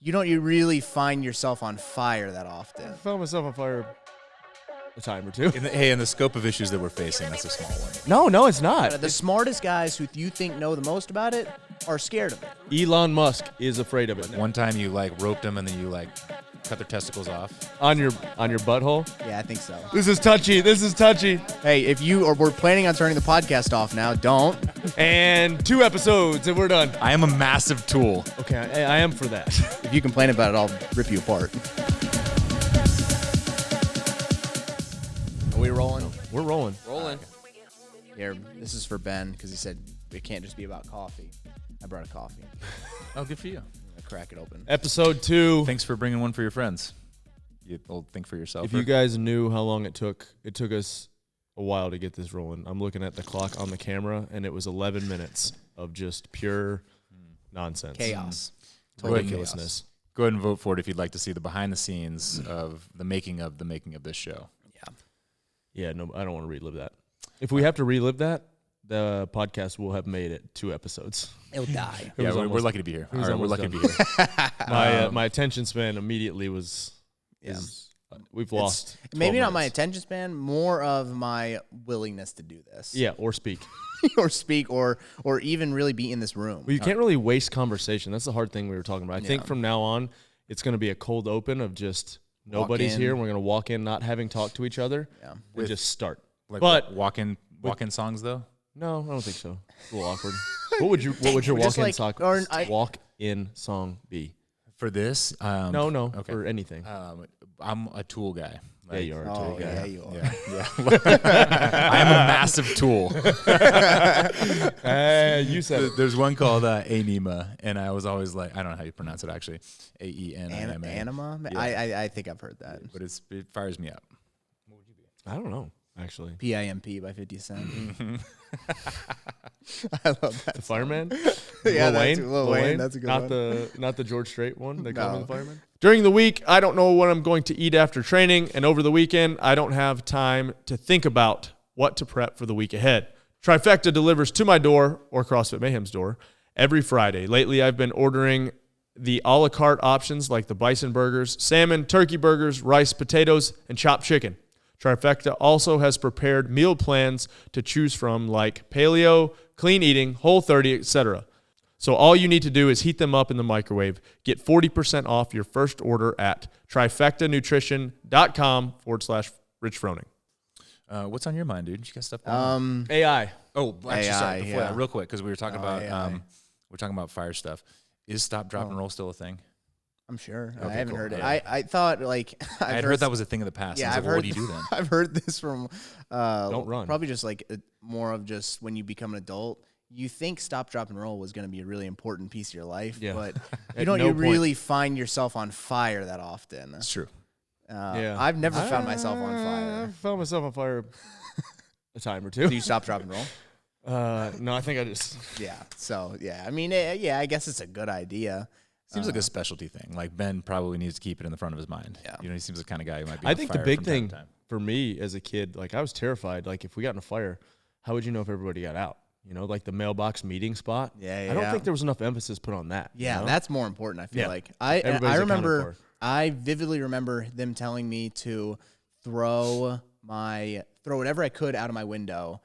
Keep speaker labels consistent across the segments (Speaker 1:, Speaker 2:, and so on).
Speaker 1: you really find yourself on fire that often.
Speaker 2: I found myself on fire a time or two.
Speaker 3: In the scope of issues that we're facing, that's a small one.
Speaker 2: No, it's not.
Speaker 1: The smartest guys who you think know the most about it are scared of it.
Speaker 2: Elon Musk is afraid of it.
Speaker 3: One time you roped them and then you cut their testicles off.
Speaker 2: On your butthole?
Speaker 1: Yeah, I think so.
Speaker 2: This is touchy.
Speaker 1: Hey, if we're planning on turning the podcast off now, don't.
Speaker 2: And 2 episodes and we're done.
Speaker 3: I am a massive tool.
Speaker 2: Okay, I am for that.
Speaker 1: If you complain about it, I'll rip you apart. Are we rolling?
Speaker 2: We're rolling.
Speaker 1: Here, this is for Ben because he said it can't just be about coffee. I brought a coffee.
Speaker 3: Oh, good for you.
Speaker 1: I'm gonna crack it open.
Speaker 2: Episode 2.
Speaker 3: Thanks for bringing one for your friends. You'll think for yourself.
Speaker 2: If you guys knew how long it took us a while to get this rolling. I'm looking at the clock on the camera, and it was 11 minutes of just pure nonsense.
Speaker 1: Chaos.
Speaker 2: Total ridiculousness.
Speaker 3: Go ahead and vote for it if you'd like to see the behind the scenes of the making of this show.
Speaker 2: Yeah, no, I don't want to relive that. If we have to relive that, the podcast will have made it 2 episodes.
Speaker 1: It'll die.
Speaker 3: Yeah, we're lucky to be here. All right, we're lucky to be here.
Speaker 2: My attention span immediately we've lost.
Speaker 1: Maybe not
Speaker 2: minutes.
Speaker 1: my attention span, more of my willingness to do this.
Speaker 2: Yeah, or speak.
Speaker 1: or speak, or even really be in this room.
Speaker 2: Well, you can't really waste conversation. That's the hard thing we were talking about. I think from now on, it's going to be a cold open of just nobody's here. We're going to walk in not having talked to each other and just start.
Speaker 3: But walk-in songs, though?
Speaker 2: No, I don't think so. It's a little awkward. What would your walk-in song be?
Speaker 3: For this?
Speaker 2: No,
Speaker 3: okay.
Speaker 2: For anything.
Speaker 3: I'm a tool guy.
Speaker 2: Yeah, you are a tool guy.
Speaker 1: Yeah, you are.
Speaker 3: Yeah. I am a massive tool.
Speaker 2: You said it.
Speaker 3: There's one called Anima, and I was always like, I don't know how you pronounce it actually. A-E-N-I-M-A.
Speaker 1: Anima?
Speaker 3: Yeah.
Speaker 1: I think I've heard that.
Speaker 3: But it fires me up. What would you be?
Speaker 2: I don't know, actually.
Speaker 1: P.I.M.P. by 50 Cent. I love that.
Speaker 2: The Fireman?
Speaker 1: Yeah,
Speaker 2: Lil Wayne?
Speaker 1: That's a good
Speaker 2: one.
Speaker 1: one.
Speaker 2: Not the George Strait one? They call him the Fireman?
Speaker 4: During the week, I don't know what I'm going to eat after training, and over the weekend, I don't have time to think about what to prep for the week ahead. Trifecta delivers to my door, or CrossFit Mayhem's door, every Friday. Lately, I've been ordering the a la carte options like the bison burgers, salmon, turkey burgers, rice, potatoes, and chopped chicken. Trifecta also has prepared meal plans to choose from like paleo, clean eating, Whole30, etc. So all you need to do is heat them up in the microwave. Get 40% off your first order at trifectanutrition.com/Rich Froning.
Speaker 3: What's on your mind, dude? You got stuff?
Speaker 2: AI.
Speaker 3: Oh, actually, sorry. Before
Speaker 1: yeah.
Speaker 3: that, real quick, because we were talking about fire stuff. Is stop, drop, and roll still a thing?
Speaker 1: I'm sure.
Speaker 3: Okay,
Speaker 1: I haven't
Speaker 3: cool.
Speaker 1: heard it.
Speaker 3: Yeah.
Speaker 1: I thought like
Speaker 3: I had heard that was a thing of the past.
Speaker 1: Yeah,
Speaker 3: I was
Speaker 1: I've
Speaker 3: like, well,
Speaker 1: heard.
Speaker 3: what do you do then?
Speaker 1: I've heard this from.
Speaker 2: Don't run.
Speaker 1: Probably just like more of just when you become an adult. You think stop, drop, and roll was going to be a really important piece of your life, but you don't really find yourself on fire that often.
Speaker 3: That's true.
Speaker 1: I've never found myself on fire.
Speaker 2: I found myself on fire a time or two.
Speaker 1: Do you stop, drop, and roll?
Speaker 2: No, I think I just...
Speaker 1: Yeah. So, yeah. I mean, I guess it's a good idea.
Speaker 3: Seems like a specialty thing. Like Ben probably needs to keep it in the front of his mind.
Speaker 1: Yeah.
Speaker 3: You know, he seems the kind of guy who might be
Speaker 2: I
Speaker 3: on
Speaker 2: think
Speaker 3: fire
Speaker 2: the big
Speaker 3: from time
Speaker 2: thing
Speaker 3: to time.
Speaker 2: for me as a kid, like I was terrified. Like if we got in a fire, how would you know if everybody got out? You know, like the mailbox meeting spot.
Speaker 1: Yeah.
Speaker 2: I don't think there was enough emphasis put on that.
Speaker 1: Yeah,
Speaker 2: you know?
Speaker 1: that's more important, I feel like.
Speaker 2: Everybody's
Speaker 1: I remember,
Speaker 2: accounted for.
Speaker 1: I vividly remember them telling me to throw whatever I could out of my window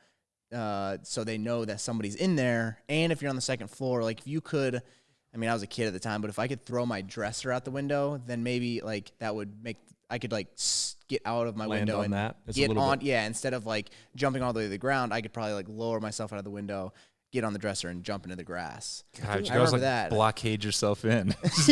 Speaker 1: so they know that somebody's in there. And if you're on the second floor, like if you could, I mean, I was a kid at the time, but if I could throw my dresser out the window, then maybe like that would make, I could like get out of my
Speaker 2: Land
Speaker 1: window
Speaker 2: on
Speaker 1: and
Speaker 2: that. It's a
Speaker 1: get
Speaker 2: little
Speaker 1: on,
Speaker 2: bit-
Speaker 1: instead of like jumping all the way to the ground, I could probably like lower myself out of the window, get on the dresser and jump into the grass.
Speaker 3: God, you
Speaker 1: I
Speaker 3: guys
Speaker 1: remember
Speaker 3: like
Speaker 1: that.
Speaker 3: blockade yourself in.
Speaker 1: Stuff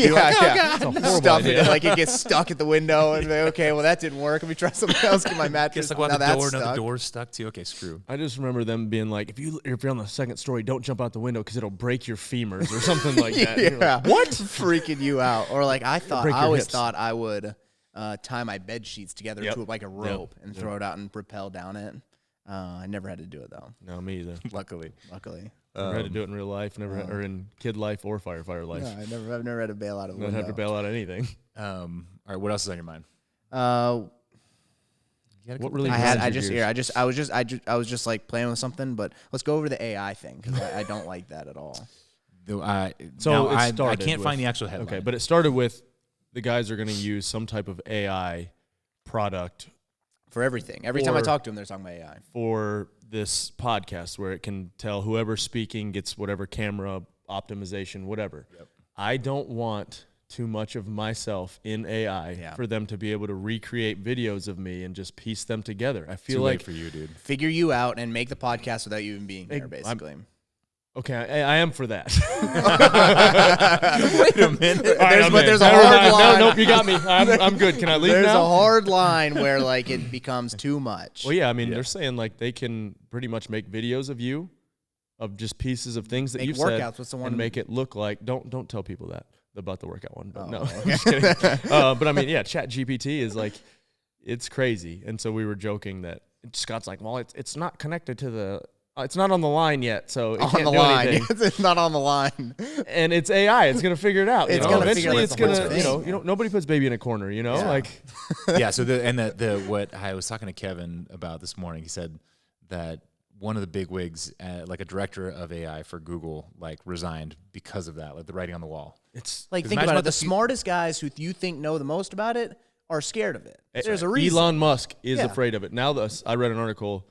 Speaker 1: it, like it gets stuck at the window, and like, okay, well that didn't work. Let me try something else. Get my mattress.
Speaker 3: Guess like
Speaker 1: Now
Speaker 3: the
Speaker 1: that's
Speaker 3: door,
Speaker 1: stuck.
Speaker 3: another door's stuck too. Okay, screw.
Speaker 2: I just remember them being like, if you're on the second story, don't jump out the window because it'll break your femurs or something like that. And you're like,
Speaker 1: What? Freaking you out. Or like I
Speaker 2: Break your
Speaker 1: always
Speaker 2: hips.
Speaker 1: thought I would tie my bed sheets together
Speaker 2: Yep.
Speaker 1: to like a rope and throw it out and rappel down it. I never had to do it though.
Speaker 2: No, me either.
Speaker 3: Luckily.
Speaker 2: Never had to do it in real life, or in kid life or firefighter life.
Speaker 1: No, I've never had to bail out of a
Speaker 2: Not
Speaker 1: window.
Speaker 2: have to bail out anything.
Speaker 3: All right, what else is on your mind?
Speaker 2: What really?
Speaker 1: I
Speaker 2: grinds your gears?
Speaker 1: was just like playing with something, but let's go over the AI thing because I don't like that at all.
Speaker 2: So
Speaker 3: I
Speaker 2: started
Speaker 3: can't
Speaker 2: with-
Speaker 3: find the actual headline.
Speaker 2: Okay, but it started with the guys are going to use some type of AI product
Speaker 1: For everything. Every time I talk to them, they're talking about AI.
Speaker 2: for this podcast where it can tell whoever's speaking gets whatever camera optimization, whatever.
Speaker 3: Yep.
Speaker 2: I don't want too much of myself in AI for them to be able to recreate videos of me and just piece them together. I feel
Speaker 3: Too
Speaker 2: like
Speaker 3: late for you, dude.
Speaker 1: Figure you out and make the podcast without you even being there, basically.
Speaker 2: okay, I am for that.
Speaker 3: Wait a minute.
Speaker 1: There's a hard line.
Speaker 2: Nope, you got me. I'm good. Can I leave
Speaker 1: There's
Speaker 2: now?
Speaker 1: a hard line where like it becomes too much.
Speaker 2: Well, yeah, I mean, they're saying like they can pretty much make videos of you, of just pieces of things that
Speaker 1: Make
Speaker 2: you've
Speaker 1: workouts.
Speaker 2: said,
Speaker 1: What's the one?
Speaker 2: and make it look like. Don't tell people that about the workout one. But no,
Speaker 1: okay.
Speaker 2: I'm just kidding. But I mean, yeah, ChatGPT is like, it's crazy. And so we were joking that Scott's like, well, it's not connected to the. It's not on the line yet, so it can't do anything.
Speaker 1: It's not on the line.
Speaker 2: And it's AI. It's gonna figure it out.
Speaker 1: It's
Speaker 2: you know?
Speaker 1: gonna figure
Speaker 2: Eventually,
Speaker 1: out
Speaker 2: it's
Speaker 1: the whole
Speaker 2: gonna.
Speaker 1: thing.
Speaker 2: Nobody puts baby in a corner. You know,
Speaker 1: Yeah.
Speaker 2: like.
Speaker 3: Yeah. So the what I was talking to Kevin about this morning, he said that one of the big wigs, like a director of AI for Google, like resigned because of that, like the writing on the wall.
Speaker 2: It's
Speaker 1: Like,
Speaker 3: 'Cause
Speaker 1: think
Speaker 3: imagine
Speaker 1: about
Speaker 3: what
Speaker 1: it. The
Speaker 3: the
Speaker 1: smartest guys who you think know the most about it are scared of it. There's a reason.
Speaker 2: Elon Musk is
Speaker 1: Yeah.
Speaker 2: afraid of it. Now, I read an article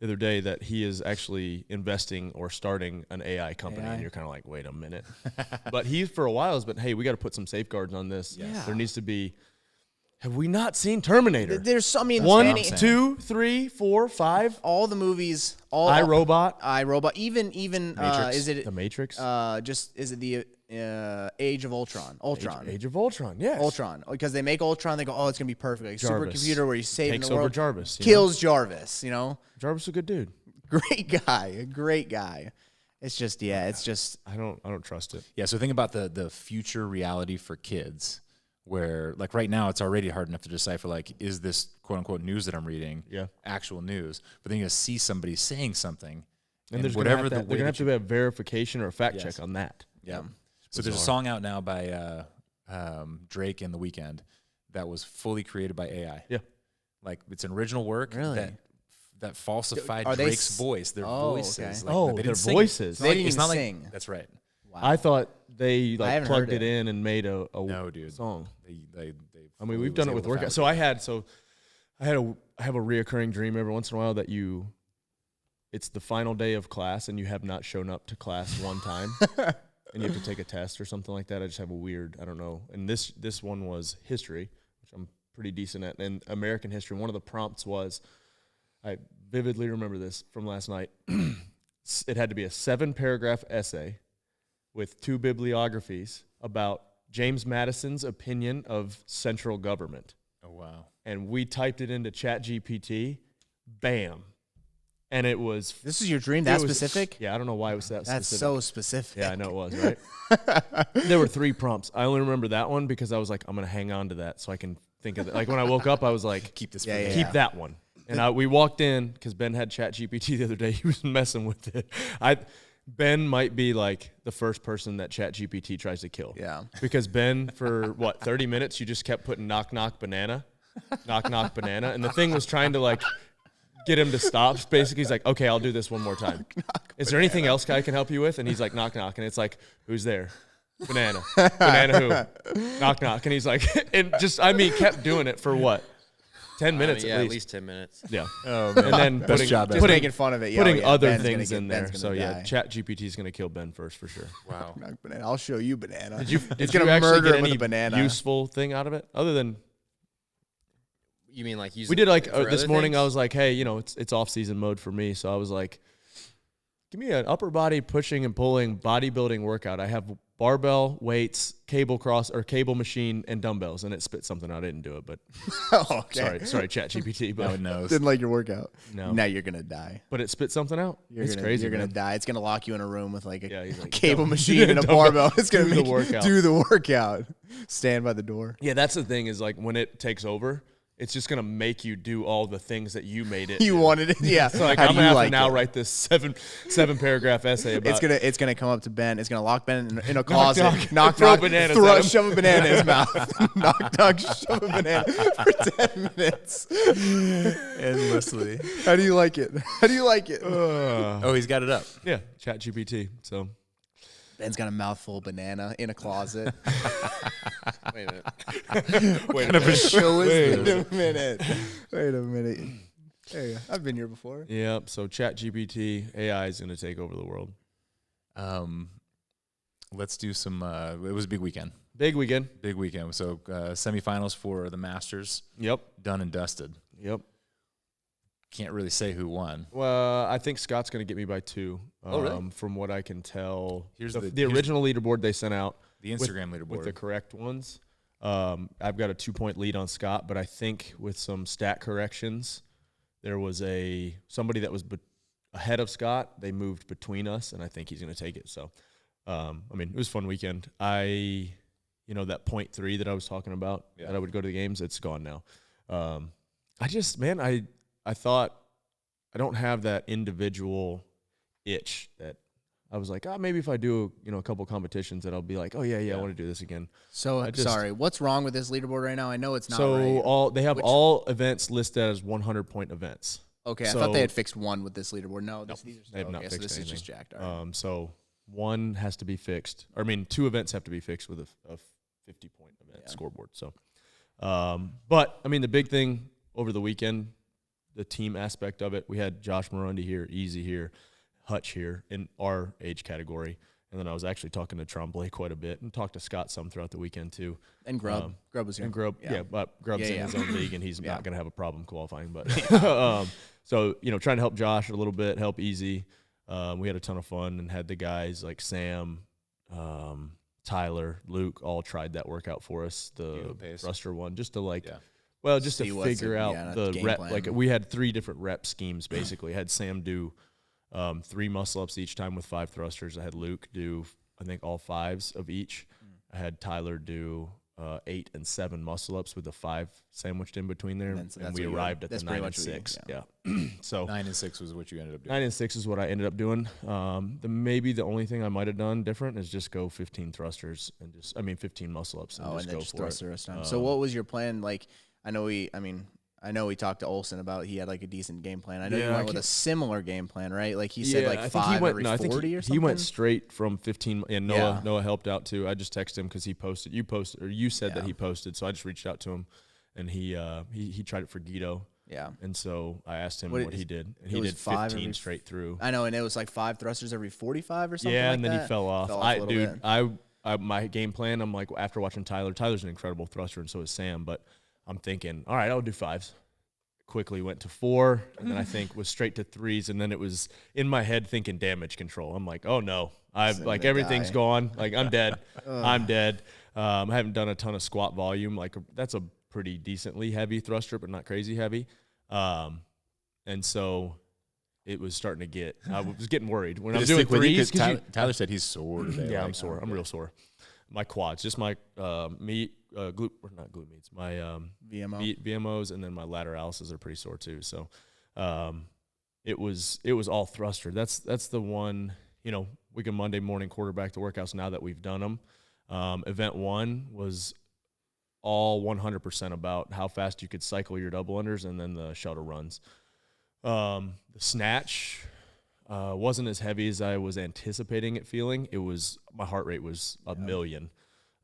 Speaker 2: the other day that he is actually investing or starting an AI company,
Speaker 1: AI?
Speaker 2: and you're kind of like, wait a minute. But he, for a while, has been, hey, we got to put some safeguards on this.
Speaker 1: Yeah.
Speaker 2: There needs to be. Have we not seen Terminator?
Speaker 1: There's some. I mean,
Speaker 2: One,
Speaker 1: Danny-
Speaker 2: 2, 3, 4, 5.
Speaker 1: all the movies, all
Speaker 2: iRobot.
Speaker 1: even
Speaker 3: Matrix.
Speaker 1: is it
Speaker 2: The Matrix.
Speaker 1: is it the Age of Ultron?
Speaker 2: Age of Ultron. Yes.
Speaker 1: Ultron, because they make Ultron, they go, oh, it's gonna be perfect, like
Speaker 2: Jarvis.
Speaker 1: supercomputer where he's saving
Speaker 2: Takes
Speaker 1: the
Speaker 2: over
Speaker 1: world,
Speaker 2: Jarvis. you know?
Speaker 1: kills Jarvis. You know,
Speaker 2: Jarvis is a good dude.
Speaker 1: great guy. It's just it's just
Speaker 2: I don't trust it.
Speaker 3: Yeah. So think about the future reality for kids, where like right now it's already hard enough to decipher like, is this quote unquote news that I'm reading actual news? But then you see somebody saying something,
Speaker 2: And there's
Speaker 3: whatever
Speaker 2: going to have to be a verification or a fact check on that.
Speaker 3: Yeah. So there's a song out now by Drake and The Weeknd that was fully created by AI.
Speaker 2: Yeah.
Speaker 3: Like it's an original work
Speaker 1: Really?
Speaker 3: that falsified
Speaker 1: Are they
Speaker 3: Drake's voice. Their voices.
Speaker 1: okay.
Speaker 3: Like, they
Speaker 2: their
Speaker 3: didn't sing it.
Speaker 2: voices.
Speaker 3: It's not
Speaker 1: They
Speaker 3: like-
Speaker 1: didn't
Speaker 3: it's
Speaker 1: even
Speaker 3: not like-
Speaker 1: sing.
Speaker 3: That's right.
Speaker 1: wow.
Speaker 2: I thought they
Speaker 1: I haven't
Speaker 2: plugged
Speaker 1: heard
Speaker 2: it
Speaker 1: it.
Speaker 2: in and made a
Speaker 3: No, dude.
Speaker 2: song.
Speaker 3: They
Speaker 2: I mean, we've done it with workout. So I have a reoccurring dream every once in a while that it's the final day of class and you have not shown up to class one time and you have to take a test or something like that. I just have a weird, I don't know. And this one was history, which I'm pretty decent at. And American history, one of the prompts was, I vividly remember this from last night. It had to be a 7-paragraph essay with 2 bibliographies about James Madison's opinion of central government.
Speaker 3: Oh, wow.
Speaker 2: And we typed it into ChatGPT, bam. And it was...
Speaker 1: This is your dream that
Speaker 2: it was-
Speaker 1: specific?
Speaker 2: Yeah, I don't know why it was that
Speaker 1: That's
Speaker 2: specific.
Speaker 1: so specific.
Speaker 2: Yeah, I know it was, right? There were 3 prompts. I only remember that one because I was like, I'm going to hang on to that so I can think of it. Like when I woke up, I was like,
Speaker 3: Keep this.
Speaker 1: Yeah,
Speaker 3: for
Speaker 1: yeah,
Speaker 3: me.
Speaker 2: keep that one. And we walked in because Ben had ChatGPT the other day. He was messing with it. Ben might be like the first person that ChatGPT tries to kill.
Speaker 1: Yeah.
Speaker 2: Because Ben, for 30 minutes, you just kept putting knock, knock, banana. Knock, knock, banana. And the thing was trying to like get him to stop. Basically, he's like, okay, I'll do this one more time. Is there anything else I can help you with? And he's like, knock, knock. And it's like, who's there? Banana. Banana who? Knock, knock. And he's like, and just, kept doing it for 10 minutes
Speaker 5: Yeah,
Speaker 2: at
Speaker 5: at
Speaker 2: least.
Speaker 5: least 10 minutes.
Speaker 2: Yeah.
Speaker 3: Oh, man.
Speaker 2: And then
Speaker 3: Best job ever.
Speaker 1: Just making fun of it.
Speaker 2: putting
Speaker 1: Yeah,
Speaker 2: other
Speaker 1: Ben's
Speaker 2: things
Speaker 1: gonna
Speaker 2: in
Speaker 1: get-
Speaker 2: there.
Speaker 1: Ben's
Speaker 2: So
Speaker 1: gonna
Speaker 2: yeah,
Speaker 1: die.
Speaker 2: ChatGPT is going to kill Ben first for sure.
Speaker 3: Wow.
Speaker 1: Knock banana. I'll show you banana.
Speaker 2: Did you
Speaker 1: It's gonna
Speaker 2: actually
Speaker 1: murder
Speaker 2: get
Speaker 1: him with
Speaker 2: any
Speaker 1: a banana.
Speaker 2: useful thing out of it other than
Speaker 5: You mean like using
Speaker 2: we did like
Speaker 5: for
Speaker 2: this
Speaker 5: other
Speaker 2: morning?
Speaker 5: things?
Speaker 2: I was like, hey, it's off season mode for me, so I was like, give me an upper body pushing and pulling bodybuilding workout. I have barbell, weights, cable machine, and dumbbells, and it spit something out. I didn't do it, but
Speaker 1: Okay.
Speaker 2: sorry, ChatGPT,
Speaker 3: No
Speaker 2: but
Speaker 3: one knows.
Speaker 1: Didn't like your workout.
Speaker 2: No.
Speaker 1: Now you're gonna die.
Speaker 2: but it spit something out. It's crazy.
Speaker 1: You're gonna
Speaker 2: man.
Speaker 1: die. It's gonna lock you in a room with like
Speaker 2: Yeah, he's
Speaker 1: a
Speaker 2: like,
Speaker 1: cable
Speaker 2: "Don't-
Speaker 1: machine and a
Speaker 2: don't
Speaker 1: barbell. It's gonna
Speaker 2: do the
Speaker 1: make you
Speaker 2: workout."
Speaker 1: do the workout. Stand by the door.
Speaker 2: Yeah, that's the thing is like when it takes over, it's just gonna make you do all the things that you made it.
Speaker 1: You
Speaker 2: do.
Speaker 1: wanted it, yeah.
Speaker 2: So like
Speaker 1: How
Speaker 2: I'm
Speaker 1: do
Speaker 2: gonna
Speaker 1: you
Speaker 2: have
Speaker 1: like
Speaker 2: to now
Speaker 1: it?
Speaker 2: write this seven paragraph essay about.
Speaker 1: It's gonna come up to Ben. It's gonna lock Ben in a closet. Knock,
Speaker 2: Throw
Speaker 1: knock,
Speaker 2: bananas at him.
Speaker 1: shove a banana in his mouth. knock, knock, shove a banana for 10 minutes.
Speaker 3: Endlessly.
Speaker 1: How do you like it? How do you like it?
Speaker 3: Oh, he's got it up.
Speaker 2: Yeah, ChatGPT. So
Speaker 1: Ben's got a mouthful of banana in a closet.
Speaker 5: Wait a minute.
Speaker 3: What kind of a show is
Speaker 1: Wait
Speaker 3: this?
Speaker 1: a minute. Wait a minute. Hey, I've been here before.
Speaker 4: Yep. So ChatGPT, AI is going to take over the world.
Speaker 3: Let's do some. It was a big weekend.
Speaker 4: Big weekend.
Speaker 3: Big weekend. So semifinals for the Masters.
Speaker 4: Yep.
Speaker 3: Done and dusted.
Speaker 4: Yep.
Speaker 3: Can't really say who won.
Speaker 4: Well, I think Scott's going to get me by 2.
Speaker 3: Really?
Speaker 4: From what I can tell.
Speaker 3: Here's
Speaker 4: the original leaderboard they sent out.
Speaker 3: The Instagram leaderboard.
Speaker 4: With the correct ones. I've got a 2-point lead on Scott, but I think with some stat corrections, there was somebody that was ahead of Scott. They moved between us, and I think he's going to take it. So, I mean, it was a fun weekend. That 0.3 that I was talking about, that I would go to the games, it's gone now. I thought I don't have that individual itch that I was like, maybe if I do, a couple competitions that I'll be like, oh yeah, I want to do this again.
Speaker 1: So, sorry, what's wrong with this leaderboard right now? I know it's not right.
Speaker 4: So they have all events listed as 100-point events.
Speaker 1: Okay, I thought they had fixed one with this leaderboard. No, these are
Speaker 4: they have not
Speaker 1: so
Speaker 4: fixed
Speaker 1: this
Speaker 4: anything.
Speaker 1: is just jacked. All right.
Speaker 4: So one has to be fixed. 2 events have to be fixed with a 50-point event scoreboard. So, but I mean, the big thing over the weekend, the team aspect of it, we had Josh Marundi here, Easy here, Hutch here in our age category. And then I was actually talking to Tremblay quite a bit and talked to Scott some throughout the weekend too.
Speaker 1: And Grubb. Grubb was here.
Speaker 4: And Grubb, but Grubb's in his own league and he's not going to have a problem qualifying. But so, trying to help Josh a little bit, help Easy. We had a ton of fun and had the guys like Sam, Tyler, Luke all tried that workout for us, the thruster one, just to just to figure out the rep.
Speaker 1: Plan.
Speaker 4: Like we had 3 different rep schemes basically. I had Sam do 3 muscle ups each time with 5 thrusters. I had Luke do, I think, all 5s of each. I had Tyler do 8 and 7 muscle ups with the 5 sandwiched in between there, and we arrived at the 9 and 6. Yeah. So
Speaker 3: 9 and 6 was what you ended up doing.
Speaker 4: 9 and 6 is what I ended up doing. Maybe the only thing I might have done different is just go 15 thrusters and 15 muscle ups and just
Speaker 1: then
Speaker 4: go
Speaker 1: just
Speaker 4: for
Speaker 1: thrust
Speaker 4: it.
Speaker 1: the rest of time. So what was your plan? Like, I know we talked to Olsen about he had like a decent game plan. I know you went with a similar game plan, right? Like he said, like 5 every 40 or something.
Speaker 4: He went straight from 15, and Noah helped out too. I just texted him because you said that he posted, so I just reached out to him, and he tried it for Guido. Yeah. And so I asked him what he did, and he did 15 straight through.
Speaker 1: I know, and it was like 5 thrusters every 45 or something.
Speaker 4: Yeah,
Speaker 1: like
Speaker 4: and then
Speaker 1: that.
Speaker 4: he fell off. My game plan, I'm like, after watching Tyler's an incredible thruster, and so is Sam, but I'm thinking, all right, I'll do 5s. Quickly went to 4, and then I think was straight to 3s, and then it was in my head thinking damage control. I'm like, oh no, everything's gone. Like I'm dead. I'm dead. I haven't done a ton of squat volume. Like that's a pretty decently heavy thruster, but not crazy heavy. And so it was starting to get. I was getting worried when I'm doing 3s.
Speaker 3: Tyler said he's sore today.
Speaker 4: Yeah, I'm sore. I'm real sore. My quads, just my not glute meats, my VMOs, and then my lateralis are pretty sore too. So, it was all thruster. That's the one. We can Monday morning quarterback the workouts now that we've done them. Event 1 was all 100% about how fast you could cycle your double unders and then the shuttle runs. The snatch wasn't as heavy as I was anticipating it feeling. My heart rate was a million.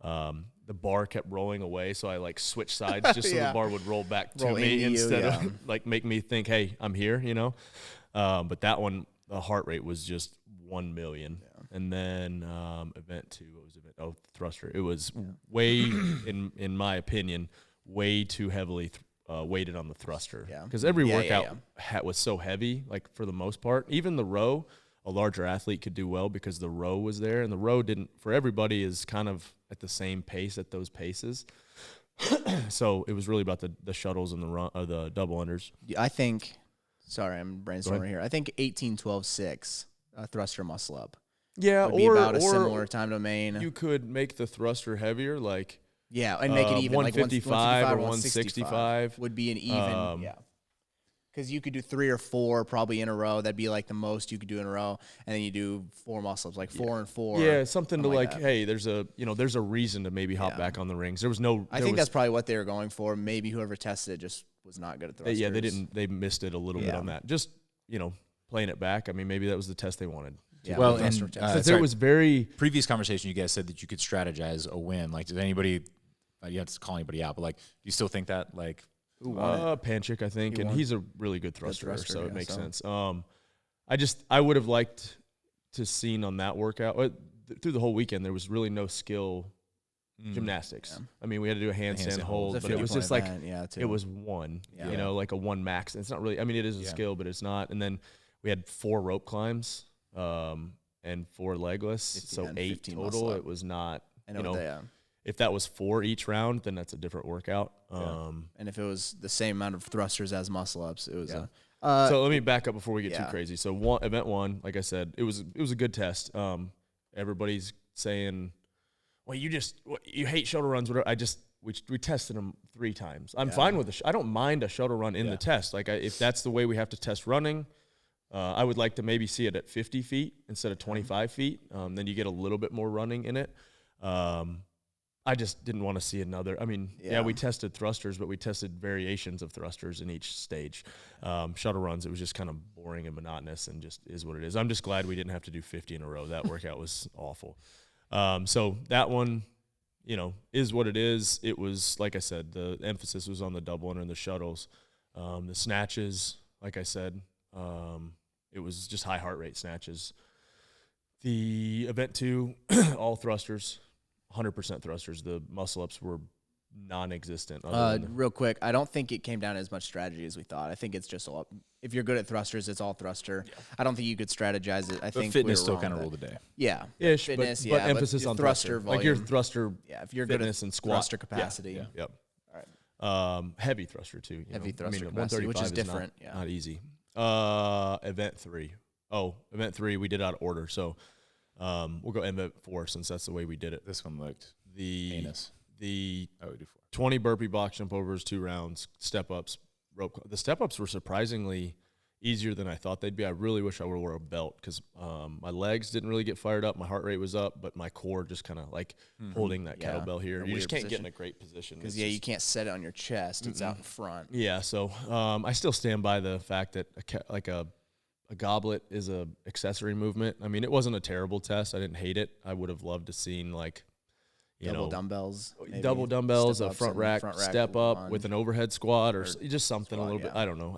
Speaker 4: The bar kept rolling away, so I switched sides just so the bar would roll back to me instead of make me think, hey, I'm here, But that one, the heart rate was just 1 million. Yeah. And then event 2, what was event? Oh, thruster. It was way, in my opinion, way too heavily weighted on the thruster. Yeah. Because every workout was so heavy, for the most part. Even the row, a larger athlete could do well because the row was there, and the row didn't, for everybody, is kind of at the same pace at those paces. So it was really about the shuttles and the double unders.
Speaker 1: I think, sorry, I'm brainstorming here. I think 18-12-6 thruster muscle up.
Speaker 4: Yeah,
Speaker 1: would be about a similar time to main.
Speaker 4: You could make the thruster heavier,
Speaker 1: and make it even
Speaker 4: 155 or 165
Speaker 1: would be an even. Because you could do 3 or 4 probably in a row. That'd be the most you could do in a row, and then you do 4 muscle ups, 4 and 4.
Speaker 4: Yeah, something to hey, there's a reason to maybe hop back on the rings. There was no.
Speaker 1: I think that's probably what they were going for. Maybe whoever tested it just was not good at thrusters.
Speaker 4: They missed it a little bit on that. Just playing it back. I mean, maybe that was the test they wanted.
Speaker 1: Yeah,
Speaker 3: Well,
Speaker 1: with
Speaker 3: and
Speaker 1: thruster
Speaker 4: Because
Speaker 3: sorry,
Speaker 4: it was very
Speaker 3: previous conversation, you guys said that you could strategize a win. Like, did anybody? You have to call anybody out, but like, do you still think that? Like,
Speaker 4: Panchik, I think,
Speaker 1: He
Speaker 4: and
Speaker 1: won.
Speaker 4: he's a really good thruster, so it
Speaker 1: yeah,
Speaker 4: makes
Speaker 1: so.
Speaker 4: sense. I would have liked to seen on that workout through the whole weekend. There was really no skill gymnastics.
Speaker 1: Yeah.
Speaker 4: I mean, we had to do a handstand hold,
Speaker 1: It's a
Speaker 4: but it was
Speaker 1: 50-point
Speaker 4: just like
Speaker 1: event, yeah, too.
Speaker 4: it was one,
Speaker 1: Yeah.
Speaker 4: you know, like a one max. It's not really. I mean, it is a skill, but it's not. And then we had 4 rope climbs and 4 legless,
Speaker 1: 50
Speaker 4: so
Speaker 1: and
Speaker 4: 8
Speaker 1: 15
Speaker 4: total.
Speaker 1: muscle up.
Speaker 4: It was not.
Speaker 1: And
Speaker 4: You know,
Speaker 1: yeah.
Speaker 4: if that was 4 each round, then that's a different workout.
Speaker 1: And if it was the same amount of thrusters as muscle ups, it was
Speaker 4: So let me back up before we get too
Speaker 1: yeah.
Speaker 4: crazy. So event 1, like I said, it was a good test. Everybody's saying, well, you hate shuttle runs. Whatever. We tested them 3 times. I'm fine with I don't mind a shuttle run in the test. Like if that's the way we have to test running, I would like to maybe see it at 50 feet instead of 25 feet. Then you get a little bit more running in it. I just didn't want to see another. I mean, we tested thrusters, but we tested variations of thrusters in each stage. Shuttle runs, it was just kind of boring and monotonous and just is what it is. I'm just glad we didn't have to do 50 in a row. That workout was awful. So that one, you know, is what it is. It was, like I said, the emphasis was on the double under and the shuttles. The snatches, like I said, it was just high heart rate snatches. The event 2, all thrusters. 100% thrusters. The muscle ups were non-existent.
Speaker 1: real quick, I don't think it came down to as much strategy as we thought. I think it's just all. If you're good at thrusters, it's all thruster. Yeah. I don't think you could strategize it. I think
Speaker 3: fitness
Speaker 1: we
Speaker 3: still kind of ruled the day.
Speaker 1: Yeah,
Speaker 4: Ish,
Speaker 1: fitness,
Speaker 4: but emphasis on thruster.
Speaker 1: volume.
Speaker 4: Like your thruster,
Speaker 1: if you're good at
Speaker 4: fitness and squat.
Speaker 1: thruster capacity.
Speaker 4: Yeah. Yep. All right. Heavy thruster too.
Speaker 1: Heavy thruster
Speaker 4: I mean,
Speaker 1: capacity, which is
Speaker 4: 135
Speaker 1: different.
Speaker 4: Not easy. Event 3. Event 3 we did out of order. So we'll go event 4 since that's the way we did it.
Speaker 3: This one looked
Speaker 4: heinous. The
Speaker 3: we do 4.
Speaker 4: 20 burpee box jump overs, 2 rounds, step ups, rope. The step ups were surprisingly easier than I thought they'd be. I really wish I would have wore a belt because my legs didn't really get fired up. My heart rate was up, but my core just kind of like holding that kettlebell here. You just can't get in a great position.
Speaker 1: Because, you can't set it on your chest. It's out in front.
Speaker 4: Yeah, so I still stand by the fact that a goblet is a accessory movement. I mean, it wasn't a terrible test. I didn't hate it. I would have loved to seen like,
Speaker 1: double dumbbells,
Speaker 4: double dumbbells, a
Speaker 1: step-ups
Speaker 4: front rack step up
Speaker 1: on.
Speaker 4: with an overhead squat or just something
Speaker 1: squat,
Speaker 4: a little bit. I don't know.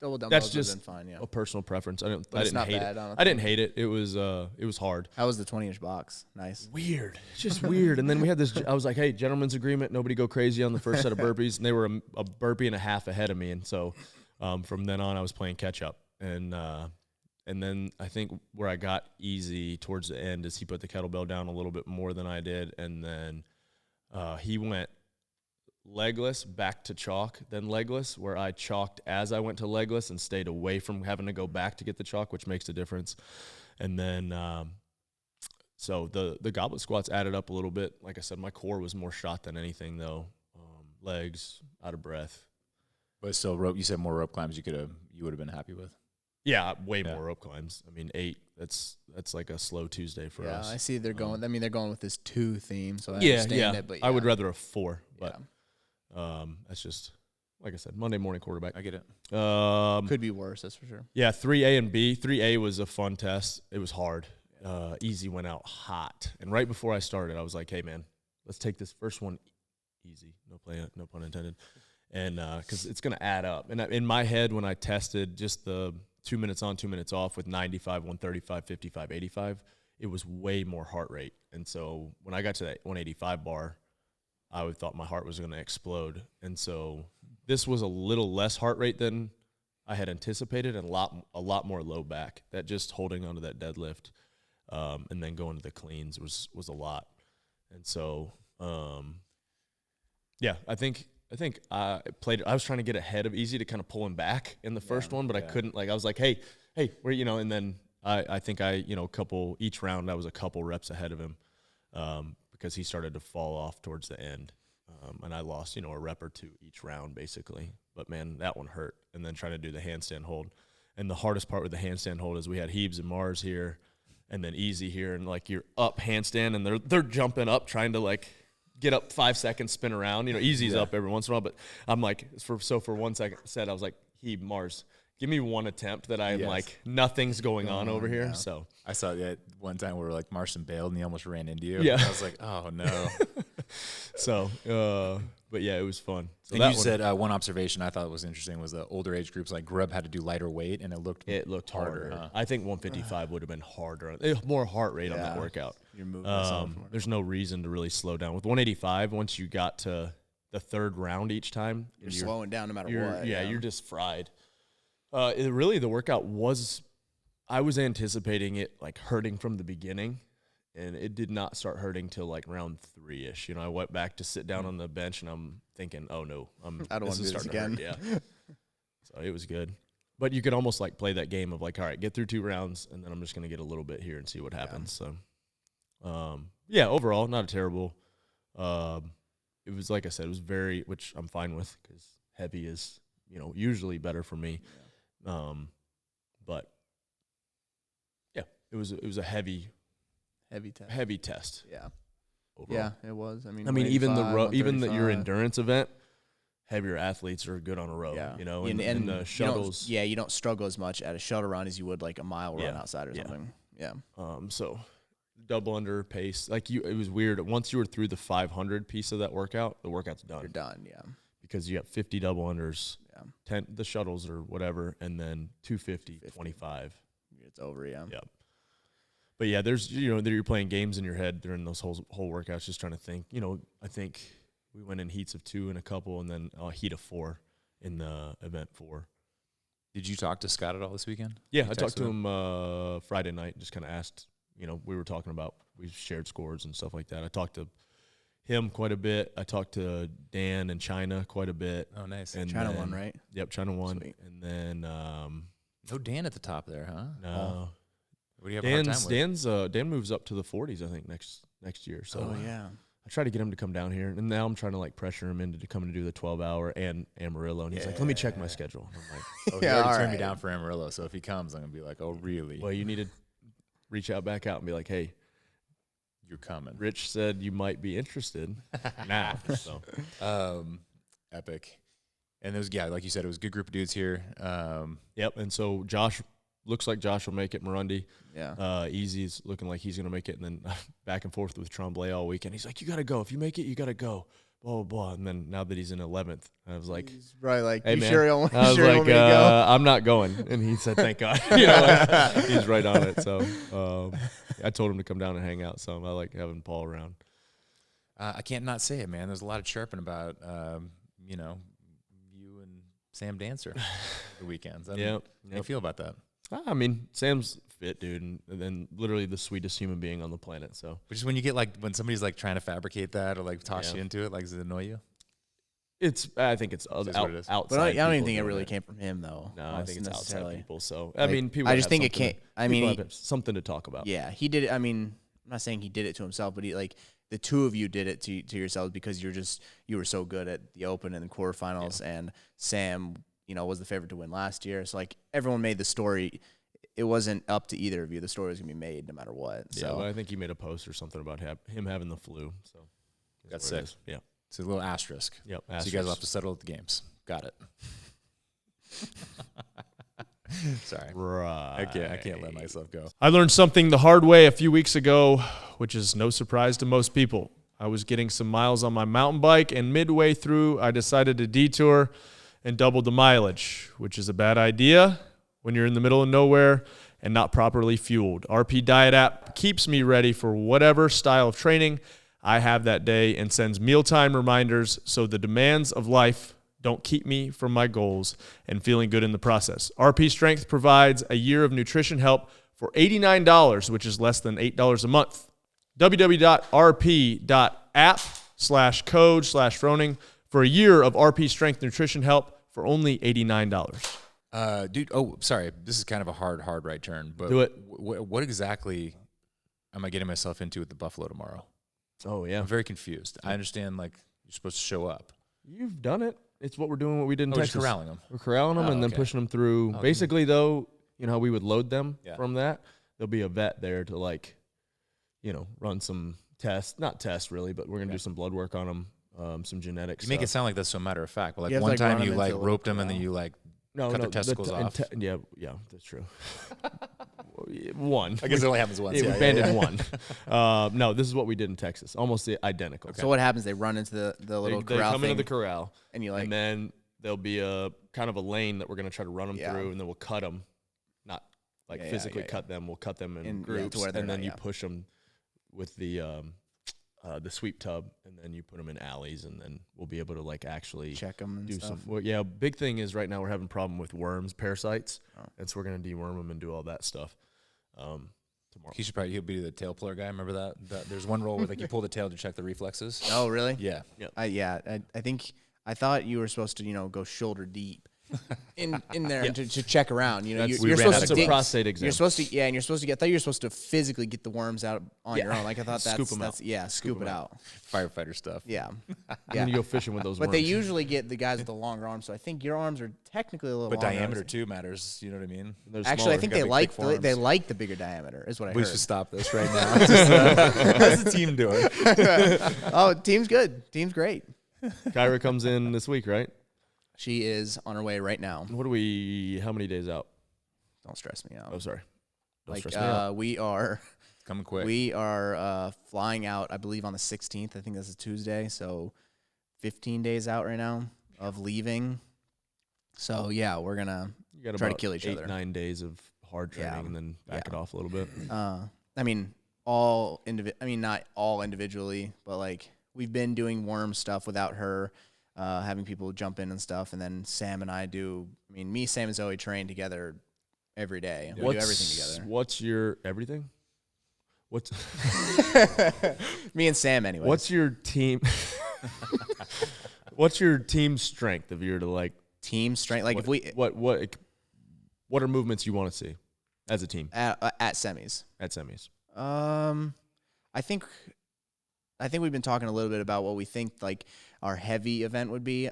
Speaker 1: Double dumbbells
Speaker 4: That's
Speaker 1: would
Speaker 4: just
Speaker 1: have been fine, yeah.
Speaker 4: a personal preference. I
Speaker 1: it's
Speaker 4: didn't
Speaker 1: not
Speaker 4: hate
Speaker 1: bad,
Speaker 4: it. I didn't hate it. It was hard.
Speaker 1: How was the 20-inch box? Nice.
Speaker 4: Weird. It's just weird. And then we had this. I was like, hey, gentleman's agreement. Nobody go crazy on the first set of burpees. And they were a burpee and a half ahead of me. And so from then on, I was playing catch up. And then I think where I got easy towards the end is he put the kettlebell down a little bit more than I did. And then he went legless back to chalk, then legless, where I chalked as I went to legless and stayed away from having to go back to get the chalk, which makes a difference. And then so the goblet squats added up a little bit. Like I said, my core was more shot than anything, though. Legs, out of breath.
Speaker 3: But still, rope. You said more rope climbs. You would have been happy with.
Speaker 4: Yeah, way more rope climbs. I mean, 8. That's like a slow Tuesday for us.
Speaker 1: Yeah, I see they're going. I mean, they're going with this 2 theme, so I understand it. But
Speaker 4: I would rather a 4, but that's just like I said, Monday morning quarterback.
Speaker 3: I get it.
Speaker 1: Could be worse, that's for sure.
Speaker 4: Yeah, 3A and B. 3A was a fun test. It was hard. Easy went out hot, and right before I started, I was like, "Hey, man, let's take this first one easy." No pun intended. And because it's going to add up. And in my head, when I tested just the 2 minutes on, 2 minutes off with 95, 135, 55, 85, it was way more heart rate. And so when I got to that 185 bar, I would thought my heart was going to explode. And so this was a little less heart rate than I had anticipated and a lot more low back. That just holding onto that deadlift and then going to the cleans was a lot. And so, I think I was trying to get ahead of Easy to kind of pull him back in the first one, but I couldn't. Like I was like, hey, where and then I think each round I was a couple reps ahead of him because he started to fall off towards the end, and I lost a rep or 2 each round basically. But man, that one hurt. And then trying to do the handstand hold, and the hardest part with the handstand hold is we had Heebs and Mars here, and then Easy here, and like you're up handstand, and they're jumping up trying to like get up 5 seconds, spin around. Easy's up every once in a while, but I'm like, for 1 second set, I was like, Mars, give me one attempt that I'm
Speaker 3: Yes.
Speaker 4: like, nothing's going on over here.
Speaker 1: yeah.
Speaker 4: So
Speaker 3: I saw that one time where like Marston bailed and he almost ran into you.
Speaker 4: Yeah.
Speaker 3: I was like, oh no.
Speaker 4: But yeah, it was fun. So
Speaker 3: And
Speaker 4: that
Speaker 3: you
Speaker 4: one,
Speaker 3: said one observation I thought was interesting was the older age groups like Grub had to do lighter weight and it looked
Speaker 4: harder.
Speaker 3: huh?
Speaker 4: I think 155 would have been harder. More heart rate on that
Speaker 1: Yeah.
Speaker 4: workout.
Speaker 1: You're moving yourself more.
Speaker 4: There's no reason to really slow down. With 185, once you got to the third round each time,
Speaker 1: You're slowing down no matter
Speaker 4: you're,
Speaker 1: what.
Speaker 4: yeah, you're just fried. The workout was, I was anticipating it like hurting from the beginning, and it did not start hurting till like round 3-ish. I went back to sit down on the bench, and I'm thinking, oh no,
Speaker 1: I don't want to do this again.
Speaker 4: Yeah. So it was good. But you could almost like play that game of like, all right, get through 2 rounds, and then I'm just going to get a little bit here and see what happens. So, overall, not a terrible. It was, like I said, it was very, which I'm fine with because heavy is, usually better for me. Yeah. But yeah, it was a heavy test.
Speaker 1: Yeah.
Speaker 4: Overall.
Speaker 1: Yeah, it was. I mean,
Speaker 4: even your
Speaker 1: 135.
Speaker 4: endurance event, heavier athletes are good on a row.
Speaker 1: Yeah.
Speaker 4: And the shuttles.
Speaker 1: You don't struggle as much at a shuttle run as you would like a mile run outside or something. Yeah.
Speaker 4: So double under pace, it was weird. Once you were through the 500 piece of that workout, the workout's done.
Speaker 1: You're done. Yeah.
Speaker 4: Because you got 50 double unders,
Speaker 1: Yeah.
Speaker 4: 10 the shuttles or whatever, and then 250, 25.
Speaker 1: It's over. Yeah.
Speaker 4: Yep. But yeah, there's you're playing games in your head during those whole workouts, just trying to think. I think we went in heats of 2 in a couple, and then a heat of 4 in the event 4.
Speaker 3: Did you talk to Scott at all this weekend?
Speaker 4: Yeah, I talked to him Friday night. Just kind of asked. We were talking about, we shared scores and stuff like that. I talked to him quite a bit. I talked to Dan and China quite a bit.
Speaker 3: Oh, nice.
Speaker 4: And
Speaker 1: China
Speaker 4: then,
Speaker 1: won, right?
Speaker 4: Yep, China won.
Speaker 1: Sweet.
Speaker 4: And then
Speaker 3: No Dan at the top there, huh?
Speaker 4: no,
Speaker 3: What do you have a hard time with?
Speaker 4: Dan moves up to the 40s, I think, next year. So
Speaker 1: Oh yeah.
Speaker 4: I tried to get him to come down here, and now I'm trying to like pressure him into coming to do the 12-hour and Amarillo, and he's like, "Let me check my schedule." And I'm like,
Speaker 3: Oh, he
Speaker 1: Yeah,
Speaker 3: already
Speaker 1: all
Speaker 3: turned me
Speaker 1: right.
Speaker 3: down for Amarillo, so if he comes, I'm going to be like, oh, really?
Speaker 4: "Well, you need to reach back out and be like, hey,
Speaker 3: You're coming.
Speaker 4: Rich said you might be interested now." So
Speaker 3: Epic. And it was, like you said, it was a good group of dudes here.
Speaker 4: yep. And so looks like Josh will make it. Marundi,
Speaker 1: Yeah.
Speaker 4: Easy's looking like he's gonna make it, and then back and forth with Tremblay all weekend. He's like, "You gotta go. If you make it, you gotta go." Blah blah blah. And then now that he's in 11th, I was like,
Speaker 1: He's probably like,
Speaker 4: "Hey
Speaker 1: you
Speaker 4: man,"
Speaker 1: sure you want,
Speaker 4: I was
Speaker 1: sure you
Speaker 4: like,
Speaker 1: want me to go?
Speaker 4: "I'm not going." And he said, "Thank God." He's right on it. So I told him to come down and hang out. So I like having Paul around.
Speaker 3: I can't not say it, man. There's a lot of chirping about, you and Sam Dancer the weekends. How do you feel about that?
Speaker 4: I mean, Sam's fit, dude, and then literally the sweetest human being on the planet. So,
Speaker 3: Which is when you get when somebody's like trying to fabricate that or like toss you into it, like does it annoy you?
Speaker 4: I think it's
Speaker 3: what it is.
Speaker 4: outside.
Speaker 1: But I don't even
Speaker 4: people
Speaker 1: think it
Speaker 4: doing
Speaker 1: really came from him though.
Speaker 4: No, I think it's outside
Speaker 1: necessarily.
Speaker 4: people. So,
Speaker 1: Like,
Speaker 4: I mean, people.
Speaker 1: I just
Speaker 4: have
Speaker 1: think it
Speaker 4: something
Speaker 1: can't. I mean,
Speaker 4: have something to talk about.
Speaker 1: yeah, he did it. I mean, I'm not saying he did it to himself, but the two of you did it to yourselves because you were so good at the Open and the quarterfinals, and Sam, was the favorite to win last year. So like everyone made the story. It wasn't up to either of you. The story was gonna be made no matter what.
Speaker 4: Yeah,
Speaker 1: So
Speaker 4: but I think he made a post or something about him having the flu. So
Speaker 3: That's
Speaker 4: what it
Speaker 3: sick.
Speaker 4: is. Yeah.
Speaker 3: It's a little asterisk.
Speaker 4: Yep.
Speaker 3: So you guys will have to settle at the games. Got it. Sorry.
Speaker 4: Right.
Speaker 3: I can't let myself go.
Speaker 4: I learned something the hard way a few weeks ago, which is no surprise to most people. I was getting some miles on my mountain bike, and midway through, I decided to detour and doubled the mileage, which is a bad idea when you're in the middle of nowhere and not properly fueled. RP Diet app keeps me ready for whatever style of training I have that day and sends mealtime reminders so the demands of life don't keep me from my goals and feeling good in the process. RP Strength provides a year of nutrition help for $89, which is less than $8 a month. www.rp.app/code/Froning for a year of RP Strength nutrition help for only $89.
Speaker 3: Dude, sorry. This is kind of a hard right turn. But
Speaker 4: Do it.
Speaker 3: What exactly am I getting myself into with the Buffalo tomorrow?
Speaker 4: Oh, yeah.
Speaker 3: I'm very confused. I understand, you're supposed to show up.
Speaker 4: You've done it. It's what we're doing, what we did in
Speaker 3: We're just
Speaker 4: Texas.
Speaker 3: corralling them.
Speaker 4: We're corralling them
Speaker 3: Oh,
Speaker 4: and then
Speaker 3: okay.
Speaker 4: pushing them through.
Speaker 3: Okay.
Speaker 4: Basically, though, how we would load them
Speaker 3: Yeah.
Speaker 4: from that, there'll be a vet there to, run some tests. Not tests, really, but we're going to do some blood work on them, some genetics.
Speaker 3: You make it sound like that's so matter of fact. But
Speaker 1: You have to,
Speaker 3: one time
Speaker 1: run
Speaker 3: you
Speaker 1: them into a little
Speaker 3: roped them and then
Speaker 1: corral.
Speaker 3: you cut their testicles off.
Speaker 4: Yeah, that's true. One.
Speaker 3: I guess it only happens once.
Speaker 4: We banded one. No, this is what we did in Texas. Almost identical.
Speaker 1: So what happens? They run into the little
Speaker 4: They
Speaker 1: corral
Speaker 4: come
Speaker 1: thing,
Speaker 4: into the corral,
Speaker 1: and you like,
Speaker 4: and then there'll be a kind of a lane that we're going to try to run them through, and then we'll cut them. Not like physically cut them. We'll cut them in groups,
Speaker 1: to where
Speaker 4: and then you push them with the sweep tub, and then you put them in alleys, and then we'll be able to like actually
Speaker 1: check them and
Speaker 4: do
Speaker 1: stuff.
Speaker 4: some. Well, yeah, big thing is right now we're having a problem with worms, parasites, and so we're going to deworm them and do all that stuff. Tomorrow.
Speaker 3: He'll be the tail puller guy. Remember that? There's one roll where like you pull the tail to check the reflexes.
Speaker 1: Oh, really?
Speaker 3: Yeah.
Speaker 1: I thought you were supposed to, go shoulder deep in there and to check around. You're
Speaker 4: we
Speaker 1: supposed
Speaker 4: ran
Speaker 1: to
Speaker 4: a prostate exam.
Speaker 1: You're supposed to, and you're supposed to get. I thought you were supposed to physically get the worms out on your own. Like I thought
Speaker 4: Scoop them out.
Speaker 1: Scoop it out.
Speaker 3: Firefighter stuff.
Speaker 1: Yeah,
Speaker 4: And then you go fishing with those
Speaker 1: but
Speaker 4: worms.
Speaker 1: they usually get the guys with the longer arms. So I think your arms are technically a little.
Speaker 3: But
Speaker 1: longer.
Speaker 3: diameter too matters. You know what I mean?
Speaker 1: Actually, I think they like
Speaker 3: forearms.
Speaker 1: they like the bigger diameter. Is what I
Speaker 3: We
Speaker 1: heard.
Speaker 3: should stop this right now. How's the team doing?
Speaker 1: Oh, team's good. Team's great.
Speaker 4: Kyra comes in this week, right?
Speaker 1: She is on her way right now.
Speaker 4: How many days out?
Speaker 1: Don't stress me out.
Speaker 4: Oh, sorry. Don't
Speaker 1: Like
Speaker 4: stress me out.
Speaker 1: we are.
Speaker 3: Coming quick.
Speaker 1: We are flying out, I believe, on the 16th. I think that's a Tuesday. So 15 days out right now of leaving. So, yeah, we're going to try to kill each other.
Speaker 4: 9 days of hard training and then back it off a little bit.
Speaker 1: I mean, not all individually, but, like, we've been doing worm stuff without her, having people jump in and stuff. And then Sam and I do, me, Sam, and Zoe train together every day. We do everything together.
Speaker 4: What's your everything?
Speaker 1: Me and Sam, anyway.
Speaker 4: What's your team? What's your team strength if you're to like
Speaker 1: team strength? Like
Speaker 4: what are movements you want to see as a team
Speaker 1: at semis?
Speaker 4: At semis.
Speaker 1: I think we've been talking a little bit about what we think like our heavy event would be.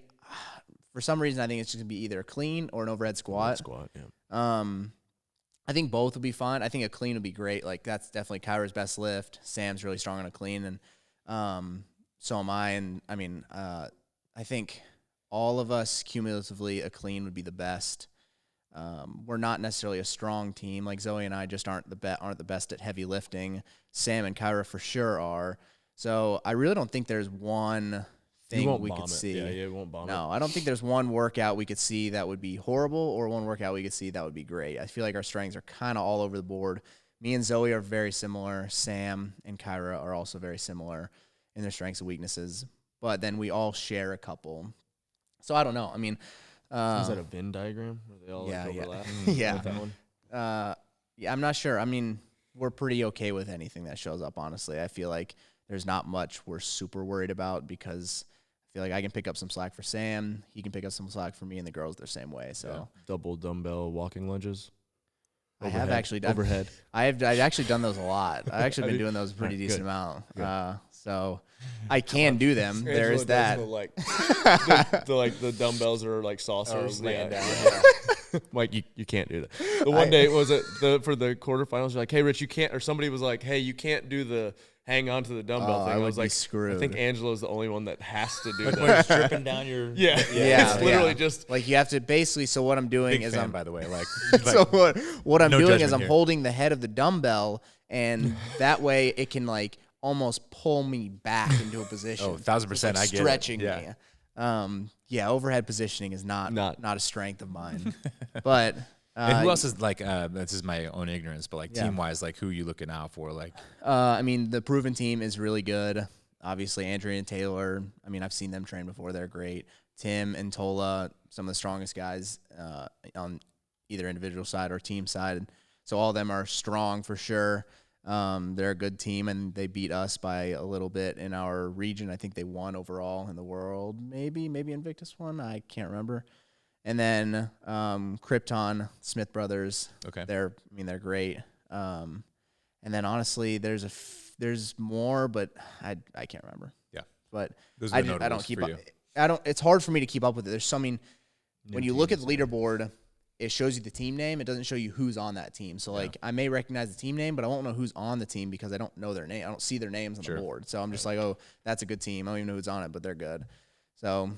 Speaker 1: For some reason, I think it's just gonna be either a clean or an overhead squat.
Speaker 4: Yeah.
Speaker 1: I think both would be fun. I think a clean would be great. Like that's definitely Kyra's best lift. Sam's really strong on a clean, and so am I. And I think all of us cumulatively, a clean would be the best. We're not necessarily a strong team. Like Zoe and I just aren't the best at heavy lifting. Sam and Kyra for sure are. So I really don't think there's one thing we could see.
Speaker 4: Yeah, you won't bomb it.
Speaker 1: No, I don't think there's one workout we could see that would be horrible or one workout we could see that would be great. I feel like our strengths are kind of all over the board. Me and Zoe are very similar. Sam and Kyra are also very similar in their strengths and weaknesses. But then we all share a couple. So I don't know.
Speaker 4: Is that a Venn diagram where they all overlap?
Speaker 1: Yeah.
Speaker 4: With that one?
Speaker 1: Yeah, I'm not sure. We're pretty okay with anything that shows up, honestly. I feel like there's not much we're super worried about because I feel like I can pick up some slack for Sam. He can pick up some slack for me, and the girls the same way. So
Speaker 4: double dumbbell walking lunges.
Speaker 1: Overhead. I have actually done
Speaker 4: overhead.
Speaker 1: I've actually done those a lot. I've actually been doing those a pretty decent amount. So I can do them. There is that.
Speaker 4: The dumbbells are like saucers laying down. Like you can't do that. The one day was it for the quarterfinals? You're like, hey Rich, you can't. Or somebody was like, hey, you can't do the hang on to the dumbbell thing. I was like,
Speaker 1: screwed.
Speaker 4: I think Angelo's the only one that has to do that.
Speaker 3: When it's dripping down your
Speaker 4: It's literally just
Speaker 1: like you have to basically. So what I'm doing is
Speaker 3: by the way, like
Speaker 1: so what I'm
Speaker 3: no
Speaker 1: doing is
Speaker 3: judgment
Speaker 1: I'm
Speaker 3: here.
Speaker 1: holding the head of the dumbbell, and that way it can like almost pull me back into a position.
Speaker 3: Oh, 1,000%,
Speaker 1: Like
Speaker 3: I get it.
Speaker 1: stretching
Speaker 3: Yeah.
Speaker 1: me. Overhead positioning is not a strength of mine. But
Speaker 3: and who else is like this is my own ignorance, but like team wise, like who you looking out for? Like
Speaker 1: the proven team is really good. Obviously, Andrea and Taylor. I've seen them train before. They're great. Tim and Tola, some of the strongest guys on either individual side or team side. So all of them are strong for sure. They're a good team, and they beat us by a little bit in our region. I think they won overall in the world. Maybe Invictus won. I can't remember. And then Krypton, Smith Brothers.
Speaker 3: Okay.
Speaker 1: They're great. And then honestly, there's more, but I can't remember.
Speaker 3: Yeah.
Speaker 1: But
Speaker 3: Those
Speaker 1: I
Speaker 3: are the
Speaker 1: don't keep up.
Speaker 3: notables
Speaker 1: It's hard for me to keep up with it. There's when you look at the leaderboard, it shows you the team name. It doesn't show you who's on that team. So like I may recognize the team name, but I won't know who's on the team because I don't know their name. I don't see their names on the board. So I'm just like, oh, that's a good team. I don't even know who's on it, but they're good. So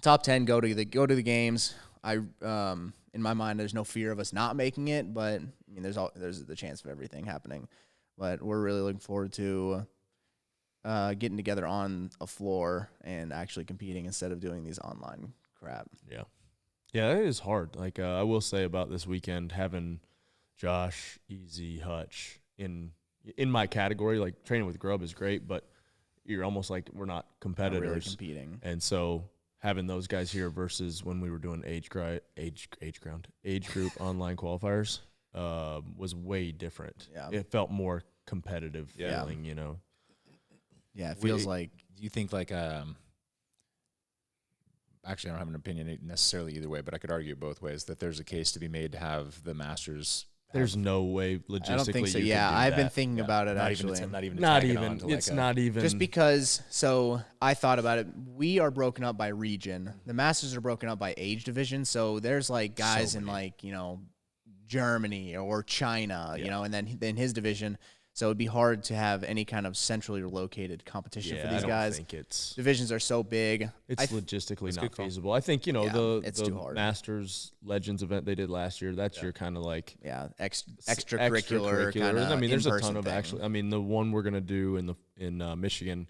Speaker 1: top 10 go to the games. in my mind, there's no fear of us not making it, but I mean, there's the chance of everything happening. But we're really looking forward to getting together on a floor and actually competing instead of doing these online crap.
Speaker 4: Yeah. Yeah, it is hard. Like, I will say about this weekend, having Josh, Easy, Hutch in my category, like training with Grub is great, but you're almost like we're not competitors.
Speaker 1: Not really competing.
Speaker 4: And so having those guys here versus when we were doing age group online qualifiers was way different.
Speaker 1: Yeah.
Speaker 4: It felt more competitive feeling, you know.
Speaker 1: Yeah, it feels like.
Speaker 3: Do you think like actually I don't have an opinion necessarily either way, but I could argue both ways that there's a case to be made to have the Masters.
Speaker 4: There's no way logistically.
Speaker 1: I don't think so.
Speaker 4: you
Speaker 1: Yeah,
Speaker 4: can do
Speaker 1: I've been
Speaker 4: that.
Speaker 1: thinking about it
Speaker 3: Not
Speaker 1: actually.
Speaker 3: even not even to
Speaker 4: Not
Speaker 3: tag it
Speaker 4: even.
Speaker 3: on to
Speaker 4: It's
Speaker 3: like
Speaker 4: not even.
Speaker 1: Just because, so I thought about it. We are broken up by region. The Masters are broken up by age division. So there's like guys in like, Germany or China, and then his division. So it'd be hard to have any kind of centrally located competition for these guys.
Speaker 4: I think it's
Speaker 1: Divisions are so big.
Speaker 4: logistically not
Speaker 3: good call.
Speaker 4: feasible. I think,
Speaker 1: it's too
Speaker 4: the
Speaker 1: hard.
Speaker 4: Masters Legends event they did last year, that's your kind of like
Speaker 1: Extracurricular kind of.
Speaker 4: I mean, there's a ton of actually. I mean, the one we're gonna do in Michigan,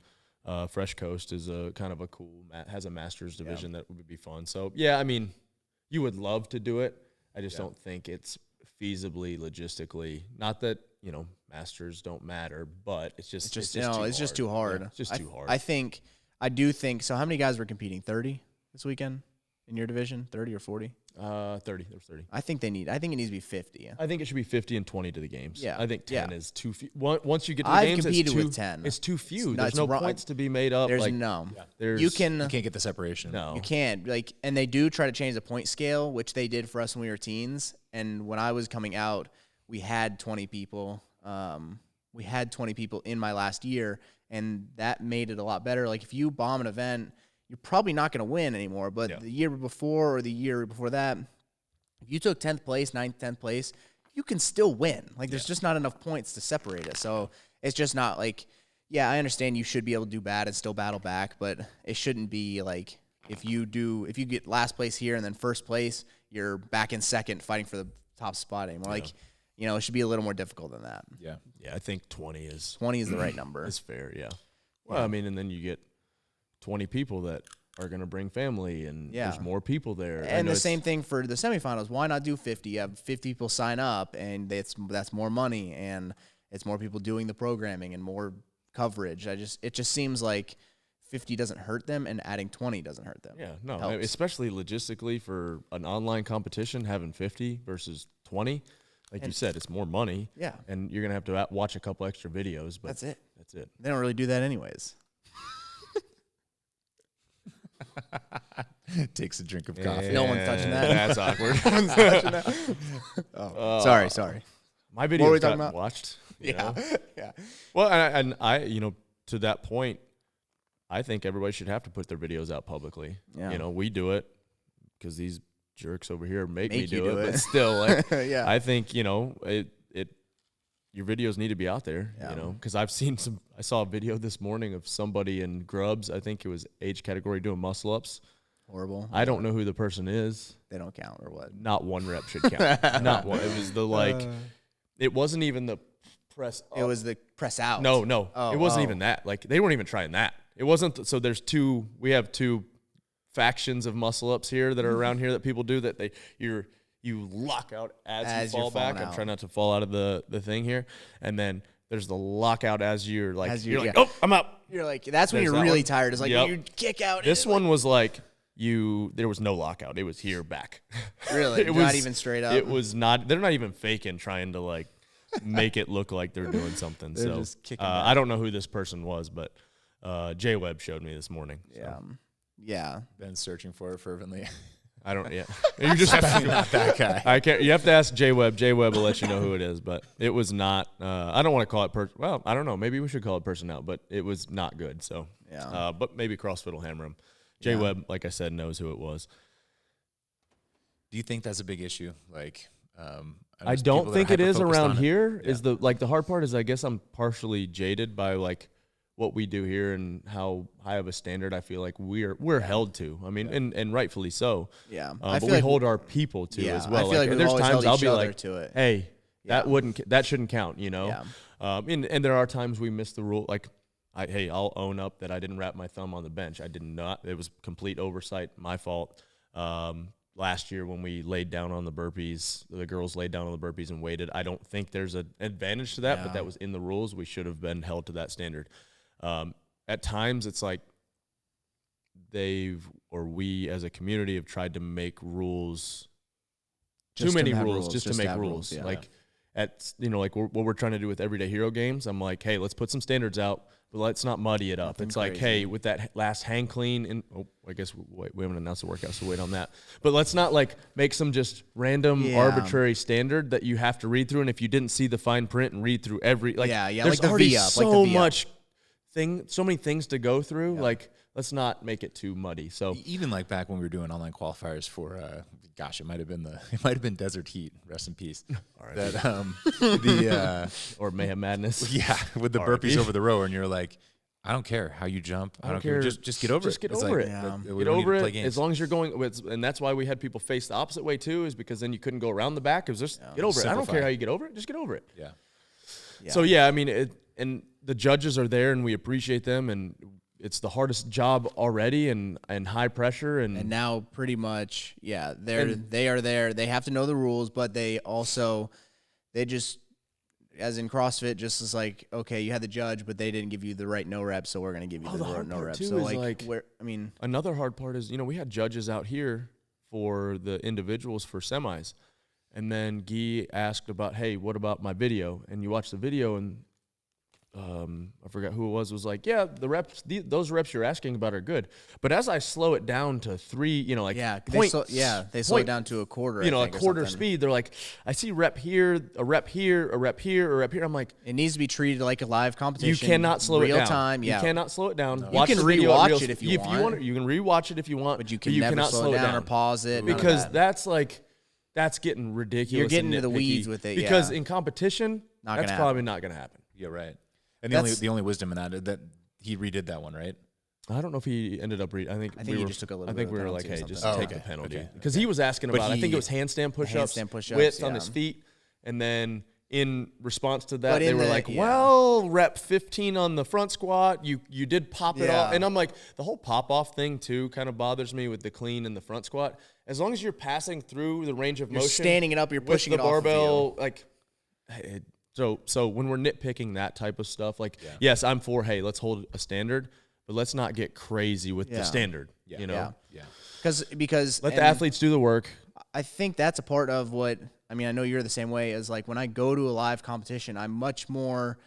Speaker 4: Fresh Coast is a kind of a cool has a Masters division that would be fun. So yeah, I mean, you would love to do it. I just don't think it's feasibly logistically. Not that Masters don't matter, but it's just
Speaker 1: It's
Speaker 4: too
Speaker 1: hard.
Speaker 4: Yeah, it's just too hard.
Speaker 1: I do think. So how many guys were competing? 30 this weekend in your division? 30 or 40?
Speaker 4: 30. There was 30.
Speaker 1: I think it needs to be 50.
Speaker 4: I think it should be 50 and 20 to the games.
Speaker 1: Yeah.
Speaker 4: I think 10
Speaker 1: Yeah.
Speaker 4: is too few. Once you get to the
Speaker 1: I've
Speaker 4: games,
Speaker 1: competed
Speaker 4: it's too,
Speaker 1: with 10.
Speaker 4: It's too few.
Speaker 1: No,
Speaker 4: There's
Speaker 1: it's
Speaker 4: no
Speaker 1: wrong.
Speaker 4: points to be made up.
Speaker 1: There's
Speaker 4: like,
Speaker 1: no.
Speaker 4: there's,
Speaker 1: You can.
Speaker 3: you can't get the separation.
Speaker 4: No.
Speaker 1: You can't and they do try to change the point scale, which they did for us when we were teens. And when I was coming out, we had 20 people. We had 20 people in my last year, and that made it a lot better. Like if you bomb an event, you're probably not going to win anymore. But the year before or the year before that, if you took 10th place, 9th, 10th place, you can still win. Like there's just not enough points to separate it. So it's just not like, I understand you should be able to do bad and still battle back, but it shouldn't be like if you get last place here and then first place, you're back in second fighting for the top spot anymore. Like, it should be a little more difficult than that.
Speaker 3: Yeah.
Speaker 4: Yeah, I think 20 is
Speaker 1: 20 is the right number.
Speaker 4: It's fair, yeah. Well, I mean, and then you get 20 people that are going to bring family, and there's more people there.
Speaker 1: And the same thing for the semifinals. Why not do 50? You have 50 people sign up, and that's more money, and it's more people doing the programming and more coverage. It just seems like 50 doesn't hurt them, and adding 20 doesn't hurt them.
Speaker 4: Yeah, no,
Speaker 1: Helps.
Speaker 4: especially logistically for an online competition, having 50 versus 20. Like you said, it's more money.
Speaker 1: Yeah.
Speaker 4: And you're going to have to watch a couple extra videos. But
Speaker 1: That's it.
Speaker 4: That's it.
Speaker 1: They don't really do that anyways.
Speaker 3: Takes a drink of coffee.
Speaker 1: No one's touching that.
Speaker 4: That's awkward.
Speaker 1: Sorry.
Speaker 4: My
Speaker 1: What were we
Speaker 4: videos
Speaker 1: talking
Speaker 4: got
Speaker 1: about?
Speaker 4: watched.
Speaker 1: Yeah.
Speaker 4: Well, and I, to that point, I think everybody should have to put their videos out publicly.
Speaker 1: Yeah.
Speaker 4: We do it because these jerks over here make me
Speaker 1: Make you
Speaker 4: do
Speaker 1: do
Speaker 4: it.
Speaker 1: it.
Speaker 4: But still, like,
Speaker 1: Yeah.
Speaker 4: I think, your videos need to be out there,
Speaker 1: Yeah.
Speaker 4: because I saw a video this morning of somebody in Grubs. I think it was age category doing muscle ups.
Speaker 1: Horrible.
Speaker 4: I don't know who the person is.
Speaker 1: They don't count or what?
Speaker 4: Not one rep should count. Not one. It was it wasn't even the press up.
Speaker 1: It was the press out.
Speaker 4: No. It wasn't
Speaker 1: Oh.
Speaker 4: even that. Like, they weren't even trying that. It wasn't. So we have two factions of muscle ups here that are around here that people do that you lock out as you
Speaker 1: you're
Speaker 4: fall back.
Speaker 1: falling
Speaker 4: I'm
Speaker 1: out.
Speaker 4: trying not to fall out of the thing here. And then there's the lockout as you're like,
Speaker 1: You're
Speaker 4: like,
Speaker 1: yeah.
Speaker 4: oh, I'm up.
Speaker 1: You're like, that's when
Speaker 4: There's
Speaker 1: you're
Speaker 4: that
Speaker 1: really
Speaker 4: one.
Speaker 1: tired. It's like
Speaker 4: Yep.
Speaker 1: you kick out.
Speaker 4: This
Speaker 1: and
Speaker 4: one was like, there was no lockout. It was here back.
Speaker 1: Really?
Speaker 4: It
Speaker 1: Not
Speaker 4: was
Speaker 1: even straight up?
Speaker 4: It was not. They're not even faking, trying to like make it look like they're doing something.
Speaker 1: They're
Speaker 4: so
Speaker 1: just kicking
Speaker 4: I don't know who this person was, but J Webb showed me this morning. So.
Speaker 1: Yeah. Yeah.
Speaker 3: Ben's searching for it fervently.
Speaker 4: I don't. Yeah, you just
Speaker 3: Not that guy.
Speaker 4: I can't. You have to ask J Webb. J Webb will let you know who it is, but it was not. I don't want to call it well, I don't know. Maybe we should call it person out, but it was not good. So
Speaker 1: Yeah.
Speaker 4: but maybe CrossFit will hammer him. J Webb, like I said, knows who it was.
Speaker 3: Do you think that's a big issue? Like,
Speaker 4: I don't think it is around here.
Speaker 3: Yeah.
Speaker 4: Is the hard part is I guess I'm partially jaded by like what we do here and how high of a standard I feel like we're held to. I mean, and rightfully so.
Speaker 1: Yeah.
Speaker 4: But we hold our people to as well.
Speaker 1: I feel like
Speaker 4: there's times I'll be like,
Speaker 1: to it.
Speaker 4: hey, that shouldn't count, you know?
Speaker 1: Yeah.
Speaker 4: And there are times we miss the rule. Like, I'll own up that I didn't wrap my thumb on the bench. I did not. It was complete oversight, my fault. Last year when we laid down on the burpees, the girls laid down on the burpees and waited. I don't think there's an advantage to that, but that was in the rules. We should have been held to that standard. At times it's like we as a community have tried to make rules, too many rules just to make rules.
Speaker 1: Yeah.
Speaker 4: Like like what we're trying to do with Everyday Hero games. I'm like, hey, let's put some standards out, but let's not muddy it up. Nothing crazy. Like, hey, with that last hang clean, I guess we haven't announced the workout, so wait on that. But let's not like make some just random arbitrary standard that you have to read through. And if you didn't see the fine print and read through every there's
Speaker 1: like the
Speaker 4: already
Speaker 1: V-up,
Speaker 4: so much so many things to go through. Yeah. Like, let's not make it too muddy. So
Speaker 3: even like back when we were doing online qualifiers for it might have been Desert Heat, rest in peace. All right. That
Speaker 4: or Mayhem Madness.
Speaker 3: Yeah, with the burpees over the rower, and you're like, I don't care how you jump. I don't care. Just get over it.
Speaker 4: Get over it. Get over it. As long as you're going, and that's why we had people face the opposite way too, is because then you couldn't go around the back. It was just get over it. I don't care how you get over it. Just get over it.
Speaker 3: Yeah.
Speaker 4: So I mean, and the judges are there, and we appreciate them, and it's the hardest job already, and high pressure, and
Speaker 1: now pretty much they are there. They have to know the rules, but they just, as in CrossFit, just is like, okay, you had the judge, but they didn't give you the right no reps, so we're going to give you the no reps. So
Speaker 4: another hard part is, we had judges out here for the individuals for semis, and then Guy asked about, hey, what about my video? And you watch the video, and I forgot who it was like, yeah, the reps, those reps you're asking about are good. But as I slow it down to 3,
Speaker 1: they slow it down to a quarter,
Speaker 4: a quarter speed. They're like, I see rep here, a rep here, a rep here, a rep here. I'm like,
Speaker 1: it needs to be treated like a live competition.
Speaker 4: You cannot slow it down.
Speaker 1: Real time,
Speaker 4: You cannot slow it down.
Speaker 1: No. You can rewatch it if you want.
Speaker 4: You can rewatch it if you want,
Speaker 1: but you can never slow it down or pause it.
Speaker 4: Because that's getting ridiculous.
Speaker 1: You're getting into the weeds with it.
Speaker 4: Because in competition, that's probably not going to happen.
Speaker 3: Yeah, right. And the only wisdom in that he redid that one, right?
Speaker 4: I don't know if he ended up I think
Speaker 1: he just took a little.
Speaker 4: I think we were like, hey, just take a penalty, because
Speaker 1: he
Speaker 4: was asking about. I think it was handstand push-ups, width on his feet, and then in response to that, they were like, well, rep 15 on the front squat. You did pop it off, and I'm like, the whole pop off thing too kind of bothers me with the clean and the front squat. As long as you're passing through the range of motion,
Speaker 1: standing it up, you're pushing
Speaker 4: the
Speaker 1: it off
Speaker 4: barbell, like. So when we're nitpicking that type of stuff, like, yes, I'm for, hey, let's hold a standard, but let's not get crazy with the standard,
Speaker 1: Yeah. Because
Speaker 4: let the athletes do the work.
Speaker 1: I think that's a part of what, I know you're the same way, as like when I go to a live competition, I'm much more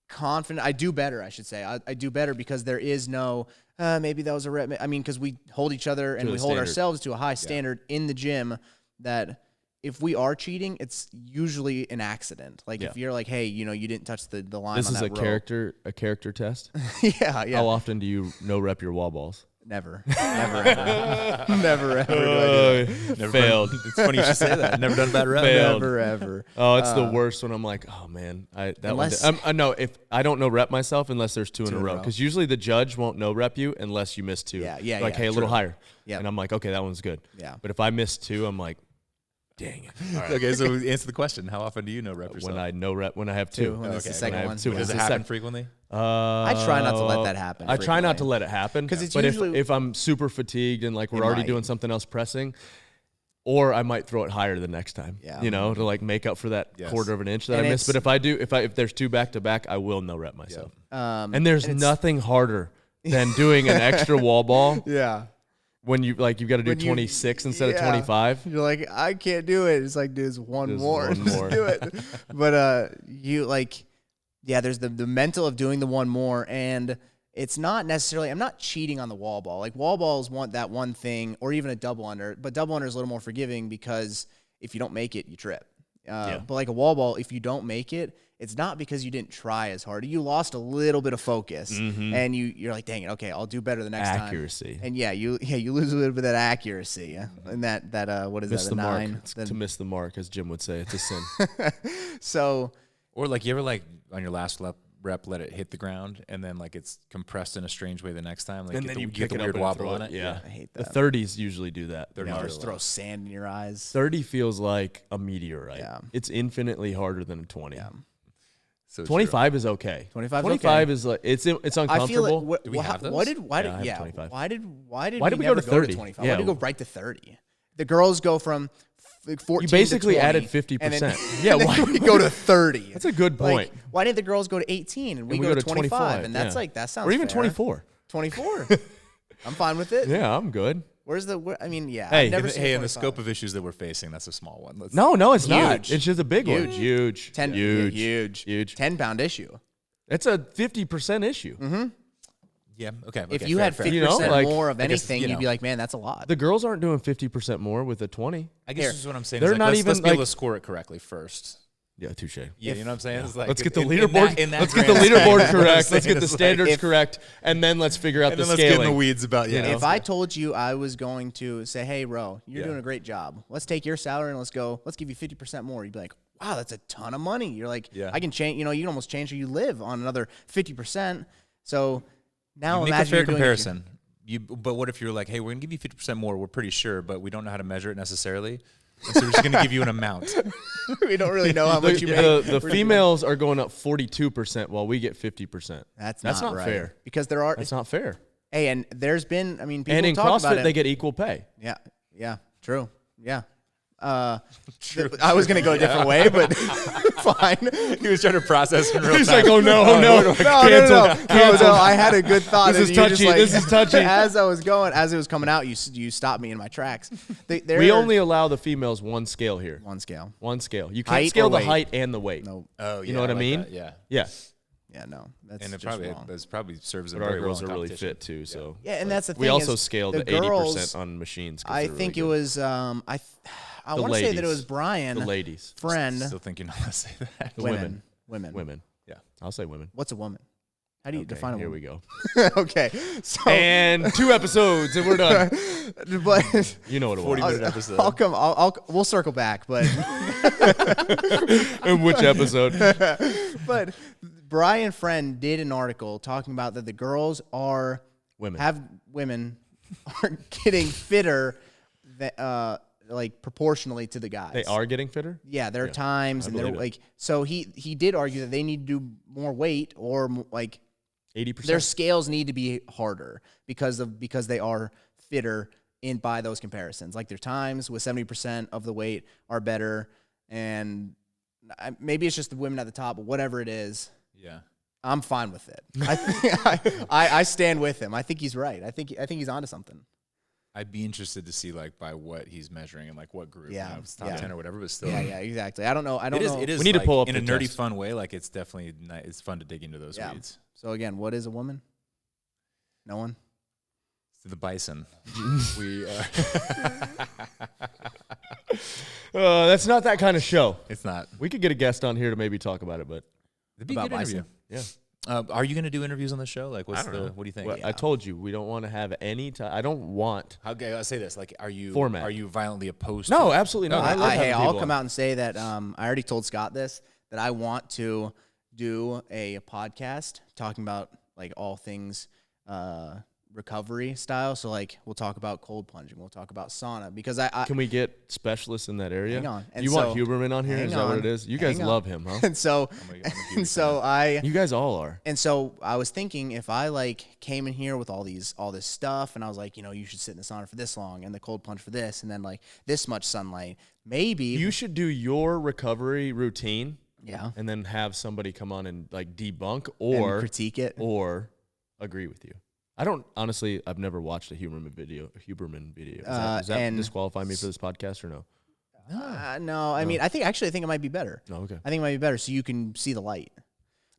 Speaker 1: confident. I do better, I should say. I do better because there is no, maybe that was a rep. Because we hold each other and we hold ourselves to a high standard in the gym that if we are cheating, it's usually an accident. Like if you're like, hey, you didn't touch the line.
Speaker 4: This
Speaker 1: on
Speaker 4: is
Speaker 1: that
Speaker 4: a character test.
Speaker 1: Yeah.
Speaker 4: How often do you no rep your wall balls?
Speaker 1: Never ever. Never ever.
Speaker 4: Never failed.
Speaker 3: It's funny you should say that. Never done a bad rep.
Speaker 4: Failed.
Speaker 1: Never ever.
Speaker 4: Oh, it's the worst when I'm like, oh man, no, if I don't no rep myself unless there's two in a row, because usually the judge won't no rep you unless you miss 2.
Speaker 1: Yeah.
Speaker 4: Like, hey, a little higher. Yeah. And I'm like, okay, that one's good.
Speaker 1: Yeah.
Speaker 4: But if I miss 2, I'm like, dang it.
Speaker 3: All right. Okay, so answer the question. How often do you no rep yourself?
Speaker 4: When I have 2.
Speaker 1: When it's the second one.
Speaker 3: Does it happen frequently?
Speaker 1: I try not to let that happen.
Speaker 4: I try not to let it happen.
Speaker 1: Because it's
Speaker 4: but
Speaker 1: usually,
Speaker 4: if I'm super fatigued and like we're already doing something else pressing, or I might throw it higher the next time.
Speaker 1: Yeah.
Speaker 4: To like make up for that quarter of an inch that I missed. But if there's 2 back to back, I will no rep myself. And there's nothing harder than doing an extra wall ball.
Speaker 1: Yeah.
Speaker 4: When you've got to do 26 instead of 25.
Speaker 1: You're like, I can't do it. It's like, dude, it's one more. Just do it. But there's the mental of doing the one more, and it's not necessarily, I'm not cheating on the wall ball. Like, wall balls want that one thing, or even a double under, but double under is a little more forgiving because if you don't make it, you trip. But like a wall ball, if you don't make it, it's not because you didn't try as hard. You lost a little bit of focus, and you're like, dang it, okay, I'll do better the next time.
Speaker 4: Accuracy.
Speaker 1: And you lose a little bit of that accuracy. And that what is
Speaker 4: miss
Speaker 1: that?
Speaker 4: The mark.
Speaker 1: 9?
Speaker 4: To miss the mark, as Jim would say, it's a sin.
Speaker 1: So,
Speaker 3: or like you ever like on your last rep, let it hit the ground, and then like it's compressed in a strange way the next time. Like
Speaker 4: And then you
Speaker 3: get the
Speaker 4: pick it
Speaker 3: weird
Speaker 4: up and
Speaker 3: wobble
Speaker 4: throw
Speaker 3: on it.
Speaker 4: Yeah.
Speaker 1: I hate
Speaker 4: The
Speaker 1: that.
Speaker 4: 30s usually do that.
Speaker 3: They're
Speaker 1: Or
Speaker 3: not
Speaker 1: just throw sand in your eyes.
Speaker 4: 30 feels like a meteorite.
Speaker 1: Yeah.
Speaker 4: It's infinitely harder than a 20.
Speaker 1: Yeah.
Speaker 3: So
Speaker 4: 25 is okay.
Speaker 1: 25 's
Speaker 4: 25
Speaker 1: okay.
Speaker 4: is like it's uncomfortable.
Speaker 1: I feel like what,
Speaker 3: Do we have those?
Speaker 1: why did
Speaker 4: Yeah, I have 25.
Speaker 1: why did
Speaker 4: Why did
Speaker 1: we
Speaker 4: we go
Speaker 1: never
Speaker 4: to 30?
Speaker 1: 25?
Speaker 4: Yeah.
Speaker 1: Why did we go right to 30? The girls go from 14
Speaker 4: You basically
Speaker 1: to 20,
Speaker 4: added
Speaker 1: and
Speaker 4: 50%.
Speaker 1: then-
Speaker 4: Yeah,
Speaker 1: and then
Speaker 4: why-
Speaker 1: we go to 30.
Speaker 4: That's a good
Speaker 1: Like,
Speaker 4: point.
Speaker 1: why didn't the girls go to 18 and we go to 25? And that's
Speaker 4: yeah.
Speaker 1: like that sounds
Speaker 4: Or even
Speaker 1: fair.
Speaker 4: 24.
Speaker 1: 24. I'm fine with it.
Speaker 4: Yeah, I'm good.
Speaker 1: Where's the? I mean, yeah.
Speaker 4: Hey,
Speaker 1: I've never seen
Speaker 3: Hey, in the
Speaker 1: 25.
Speaker 3: scope of issues that we're facing, that's a small one.
Speaker 4: No, it's not.
Speaker 1: Huge.
Speaker 4: It's just a big one. Huge.
Speaker 1: 10,
Speaker 4: Huge.
Speaker 1: 10-pound issue.
Speaker 4: It's a 50% issue.
Speaker 3: Yeah. Okay.
Speaker 1: If
Speaker 3: okay,
Speaker 1: you
Speaker 3: fair,
Speaker 1: had
Speaker 3: fair.
Speaker 1: 50%
Speaker 4: You know, like,
Speaker 1: more of
Speaker 3: I guess,
Speaker 1: anything,
Speaker 3: you
Speaker 1: you'd
Speaker 3: know.
Speaker 1: be like, man, that's a lot.
Speaker 4: The girls aren't doing 50% more with a 20.
Speaker 3: I guess this is what I'm saying.
Speaker 4: They're
Speaker 3: is like,
Speaker 4: not
Speaker 3: let's,
Speaker 4: even,
Speaker 3: let's be able
Speaker 4: like-
Speaker 3: to score it correctly first.
Speaker 4: Yeah, touche.
Speaker 3: Yeah, you know what I'm saying? It's like
Speaker 4: Let's get the
Speaker 3: in
Speaker 4: leaderboard.
Speaker 3: that
Speaker 4: Let's get the
Speaker 3: grand scheme,
Speaker 4: leaderboard
Speaker 3: you know what I'm
Speaker 4: correct. Let's
Speaker 3: saying?
Speaker 4: get the
Speaker 3: It's like-
Speaker 4: standards correct, and then let's figure out
Speaker 3: And
Speaker 4: the
Speaker 3: then let's get in the
Speaker 4: scaling.
Speaker 3: weeds about you know.
Speaker 1: if I told you I was going to say, hey, Ro, you're
Speaker 3: Yeah.
Speaker 1: doing a great job. Let's take your salary and let's give you 50% more. You'd be like, wow, that's a ton of money. You're like,
Speaker 3: Yeah.
Speaker 1: I can change, you can almost change where you live on another 50%. So now
Speaker 3: You make a
Speaker 1: imagine
Speaker 3: fair
Speaker 1: you're doing it-
Speaker 3: comparison. But what if you're like, hey, we're gonna give you 50% more. We're pretty sure, but we don't know how to measure it necessarily. And so we're just gonna give you an amount.
Speaker 1: we don't really know how much you make.
Speaker 4: The females are going up 42% while we get 50%.
Speaker 1: That's
Speaker 4: not
Speaker 1: right.
Speaker 4: fair.
Speaker 1: Because there are,
Speaker 4: That's not fair.
Speaker 1: hey, and there's been, I mean, people
Speaker 4: And in
Speaker 1: talk about
Speaker 4: CrossFit,
Speaker 1: it.
Speaker 4: they get equal pay.
Speaker 1: Yeah, true. Yeah. I was going to go a different way, but fine.
Speaker 3: He was trying to process in real time.
Speaker 4: He's like, oh no, oh no.
Speaker 1: No, I had a good thought.
Speaker 4: This
Speaker 1: and
Speaker 4: is
Speaker 1: you just,
Speaker 4: touchy, this is touchy.
Speaker 1: As it was coming out, you stopped me in my tracks.
Speaker 4: We only allow the females one scale here.
Speaker 1: one scale.
Speaker 4: One scale. You
Speaker 1: Height
Speaker 4: can't scale
Speaker 1: or
Speaker 4: the
Speaker 1: weight?
Speaker 4: height and the weight.
Speaker 1: No.
Speaker 3: Oh, yeah,
Speaker 4: You know what I
Speaker 3: like
Speaker 4: mean?
Speaker 3: that, yeah.
Speaker 4: Yeah.
Speaker 1: Yeah, no. That's
Speaker 3: And it
Speaker 1: just wrong.
Speaker 3: probably serves them
Speaker 4: But our
Speaker 3: very
Speaker 4: girls
Speaker 3: well
Speaker 4: are
Speaker 3: in
Speaker 4: really
Speaker 3: competition.
Speaker 4: fit too. So
Speaker 1: Yeah, and that's the thing.
Speaker 4: we also
Speaker 1: is
Speaker 4: scaled
Speaker 1: the
Speaker 4: to 80%
Speaker 1: girls,
Speaker 4: on machines. 'cause
Speaker 1: I
Speaker 4: they're
Speaker 1: think
Speaker 4: really
Speaker 1: it
Speaker 4: good.
Speaker 1: was I
Speaker 4: The
Speaker 1: want to say that it
Speaker 4: ladies.
Speaker 1: was Brian,
Speaker 4: the ladies,
Speaker 1: friend,
Speaker 3: Still thinking how to say that.
Speaker 1: women.
Speaker 4: women.
Speaker 3: Yeah.
Speaker 4: I'll say women.
Speaker 1: What's a woman? How do you
Speaker 4: Okay,
Speaker 1: define a
Speaker 4: here
Speaker 1: woman?
Speaker 4: we go.
Speaker 1: Okay. So
Speaker 4: And 2 episodes, and we're done.
Speaker 1: but
Speaker 4: You know what it was.
Speaker 3: 40-minute episode.
Speaker 1: we'll circle back, but
Speaker 4: In which episode?
Speaker 1: but Brian Friend did an article talking about that the girls are
Speaker 4: Women.
Speaker 1: are getting fitter like proportionally to the guys.
Speaker 4: They are getting fitter?
Speaker 1: Yeah, there are times
Speaker 4: I
Speaker 1: and they're
Speaker 4: believe it.
Speaker 1: like so he did argue that they need to do more weight or like
Speaker 4: 80%.
Speaker 1: their scales need to be harder because they are fitter by those comparisons. Like their times with 70% of the weight are better, and maybe it's just the women at the top, but whatever it is,
Speaker 3: Yeah.
Speaker 1: I'm fine with it. I stand with him. I think he's right. I think he's onto something.
Speaker 3: I'd be interested to see like by what he's measuring and like what group.
Speaker 1: Yeah,
Speaker 3: You know, if it's top
Speaker 1: yeah.
Speaker 3: 10 or whatever, but still.
Speaker 1: Yeah, exactly. I don't know.
Speaker 3: It is.
Speaker 4: We need to
Speaker 3: like,
Speaker 4: pull up
Speaker 3: in a
Speaker 4: the
Speaker 3: nerdy,
Speaker 4: test.
Speaker 3: fun way. Like it's definitely it's fun to dig into those
Speaker 1: Yeah.
Speaker 3: weeds.
Speaker 1: So again, what is a woman? No one.
Speaker 3: The bison. we.
Speaker 4: That's not that kind of show.
Speaker 3: It's not.
Speaker 4: We could get a guest on here to maybe talk about it, but
Speaker 3: It'd be a
Speaker 1: About
Speaker 3: good interview.
Speaker 1: bison?
Speaker 4: yeah.
Speaker 3: Are you going to do interviews on the show? Like, what's
Speaker 4: I don't know.
Speaker 3: what do you think?
Speaker 4: Well, I told you we don't want to have any time. I don't want.
Speaker 3: Okay, I'll say this. Like, are you
Speaker 4: Format.
Speaker 3: Are you violently opposed?
Speaker 4: No,
Speaker 3: to
Speaker 4: absolutely not. I love having
Speaker 1: I'll
Speaker 4: people
Speaker 1: come
Speaker 4: on.
Speaker 1: out and say that I already told Scott this, that I want to do a podcast talking about like all things recovery style. So like we'll talk about cold plunging, we'll talk about sauna, because I
Speaker 4: Can we get specialists in that area?
Speaker 1: Hang on. And
Speaker 4: You
Speaker 1: so-
Speaker 4: want Huberman on here?
Speaker 1: hang
Speaker 4: Is that what
Speaker 1: on.
Speaker 4: it is? You guys
Speaker 1: Hang on.
Speaker 4: love him, huh?
Speaker 1: and so
Speaker 3: I'm a huge
Speaker 1: and so I
Speaker 4: You guys all are.
Speaker 1: and so I was thinking if I like came in here with all this stuff and I was like, you should sit in the sauna for this long and the cold plunge for this and then like this much sunlight, maybe
Speaker 4: You should do your recovery routine
Speaker 1: yeah
Speaker 4: and then have somebody come on and like debunk
Speaker 1: and
Speaker 4: or
Speaker 1: critique it.
Speaker 4: or agree with you. I don't honestly. I've never watched a Huberman video. Does that
Speaker 1: and-
Speaker 4: disqualify me for this podcast or no?
Speaker 1: No, I mean I think it might be better.
Speaker 4: No, okay.
Speaker 1: I think it might be better so you can see the light.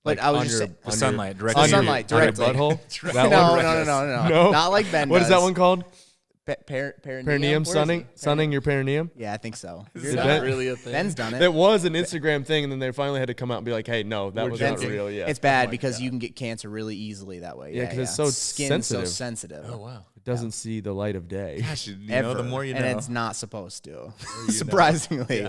Speaker 1: But
Speaker 4: Like
Speaker 1: I was
Speaker 4: on
Speaker 1: just
Speaker 4: your-
Speaker 1: saying,
Speaker 3: the
Speaker 4: on
Speaker 3: sunlight
Speaker 4: your,
Speaker 3: directly.
Speaker 1: on your- sunlight
Speaker 4: on your
Speaker 1: directly.
Speaker 4: butthole. That
Speaker 1: no,
Speaker 4: one?
Speaker 1: no, not like Ben.
Speaker 4: What is that
Speaker 1: does.
Speaker 4: one called?
Speaker 1: Perineum.
Speaker 4: Perineum
Speaker 1: Where is
Speaker 4: sunning,
Speaker 1: it?
Speaker 4: sunning your perineum.
Speaker 1: Yeah, I think so.
Speaker 4: Is that
Speaker 3: really a thing?
Speaker 1: Ben's done it.
Speaker 4: That was an Instagram thing, and then they finally had to come out and be like, "Hey, no, that was not
Speaker 1: Ben's-
Speaker 4: real." Yeah,
Speaker 1: It's bad because you can get cancer really easily that way.
Speaker 4: Yeah, 'cause it's so
Speaker 1: Skin's so
Speaker 4: sensitive.
Speaker 1: sensitive.
Speaker 3: Oh wow.
Speaker 4: it doesn't see the light of day.
Speaker 3: Gosh, you
Speaker 1: Ever.
Speaker 3: know, the more you know.
Speaker 1: And it's not supposed to, surprisingly.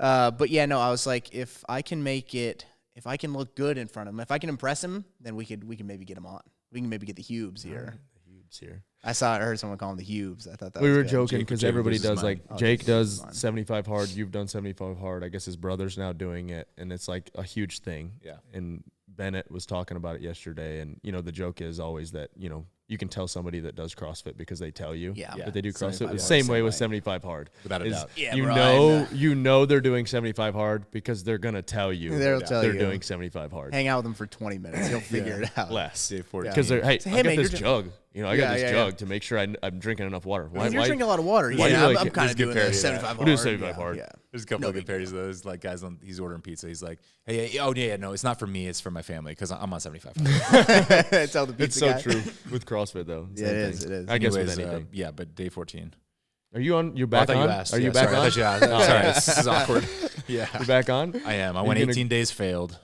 Speaker 1: But yeah, no, I was like, if I can make it if I can look good in front of him, if I can impress him, then we can maybe get him on. We can maybe get the Hubes here. I heard someone call him the Hubes. I thought that
Speaker 4: we
Speaker 1: was
Speaker 4: were
Speaker 1: good.
Speaker 4: joking because everybody does like Jake does
Speaker 1: fun.
Speaker 4: 75 hard. You've done 75 hard. I guess his brother's now doing it, and it's like a huge thing.
Speaker 3: Yeah.
Speaker 4: And Bennett was talking about it yesterday, and the joke is always that you can tell somebody that does CrossFit because they tell you that they do CrossFit. The same way with 75 hard.
Speaker 3: Without a doubt.
Speaker 1: Yeah,
Speaker 4: you know they're doing 75 hard because they're gonna tell you
Speaker 1: they're
Speaker 4: doing 75 hard.
Speaker 1: Hang out with them for 20 minutes. You'll figure it out.
Speaker 4: Less
Speaker 3: Day 14.
Speaker 4: because they're I
Speaker 1: hey,
Speaker 4: got
Speaker 1: man,
Speaker 4: this
Speaker 1: you're
Speaker 4: jug. I got this
Speaker 1: yeah.
Speaker 4: jug to make sure I'm drinking enough water.
Speaker 1: You're drinking a lot of water.
Speaker 4: why do you
Speaker 1: Yeah,
Speaker 4: like
Speaker 1: I'm
Speaker 4: it?
Speaker 1: kind
Speaker 3: There's
Speaker 1: of
Speaker 3: good
Speaker 1: doing
Speaker 3: parity
Speaker 1: the
Speaker 3: to
Speaker 1: 75
Speaker 3: that.
Speaker 1: hard.
Speaker 4: We'll do 75 hard.
Speaker 1: Yeah.
Speaker 3: There's a couple of good parodies though. There's like guys he's ordering pizza. He's like, hey, no, it's not for me. It's for my family because I'm on 75.
Speaker 1: Tell the pizza
Speaker 4: It's so
Speaker 1: guy.
Speaker 4: true with CrossFit though.
Speaker 1: Yeah,
Speaker 4: Same
Speaker 1: it is,
Speaker 4: thing.
Speaker 1: it is.
Speaker 4: I guess
Speaker 3: Anyways,
Speaker 4: with anything.
Speaker 3: yeah, but day 14.
Speaker 4: Are you on? You're
Speaker 3: Oh, I
Speaker 4: back
Speaker 3: thought
Speaker 4: on?
Speaker 3: you asked.
Speaker 4: Are you
Speaker 3: Yeah,
Speaker 4: back
Speaker 3: sorry,
Speaker 4: on?
Speaker 3: I thought you asked. Sorry, this is awkward. Yeah,
Speaker 4: You're back on?
Speaker 3: I am. I
Speaker 4: Are
Speaker 3: went
Speaker 4: you gonna-
Speaker 3: 18 days, failed.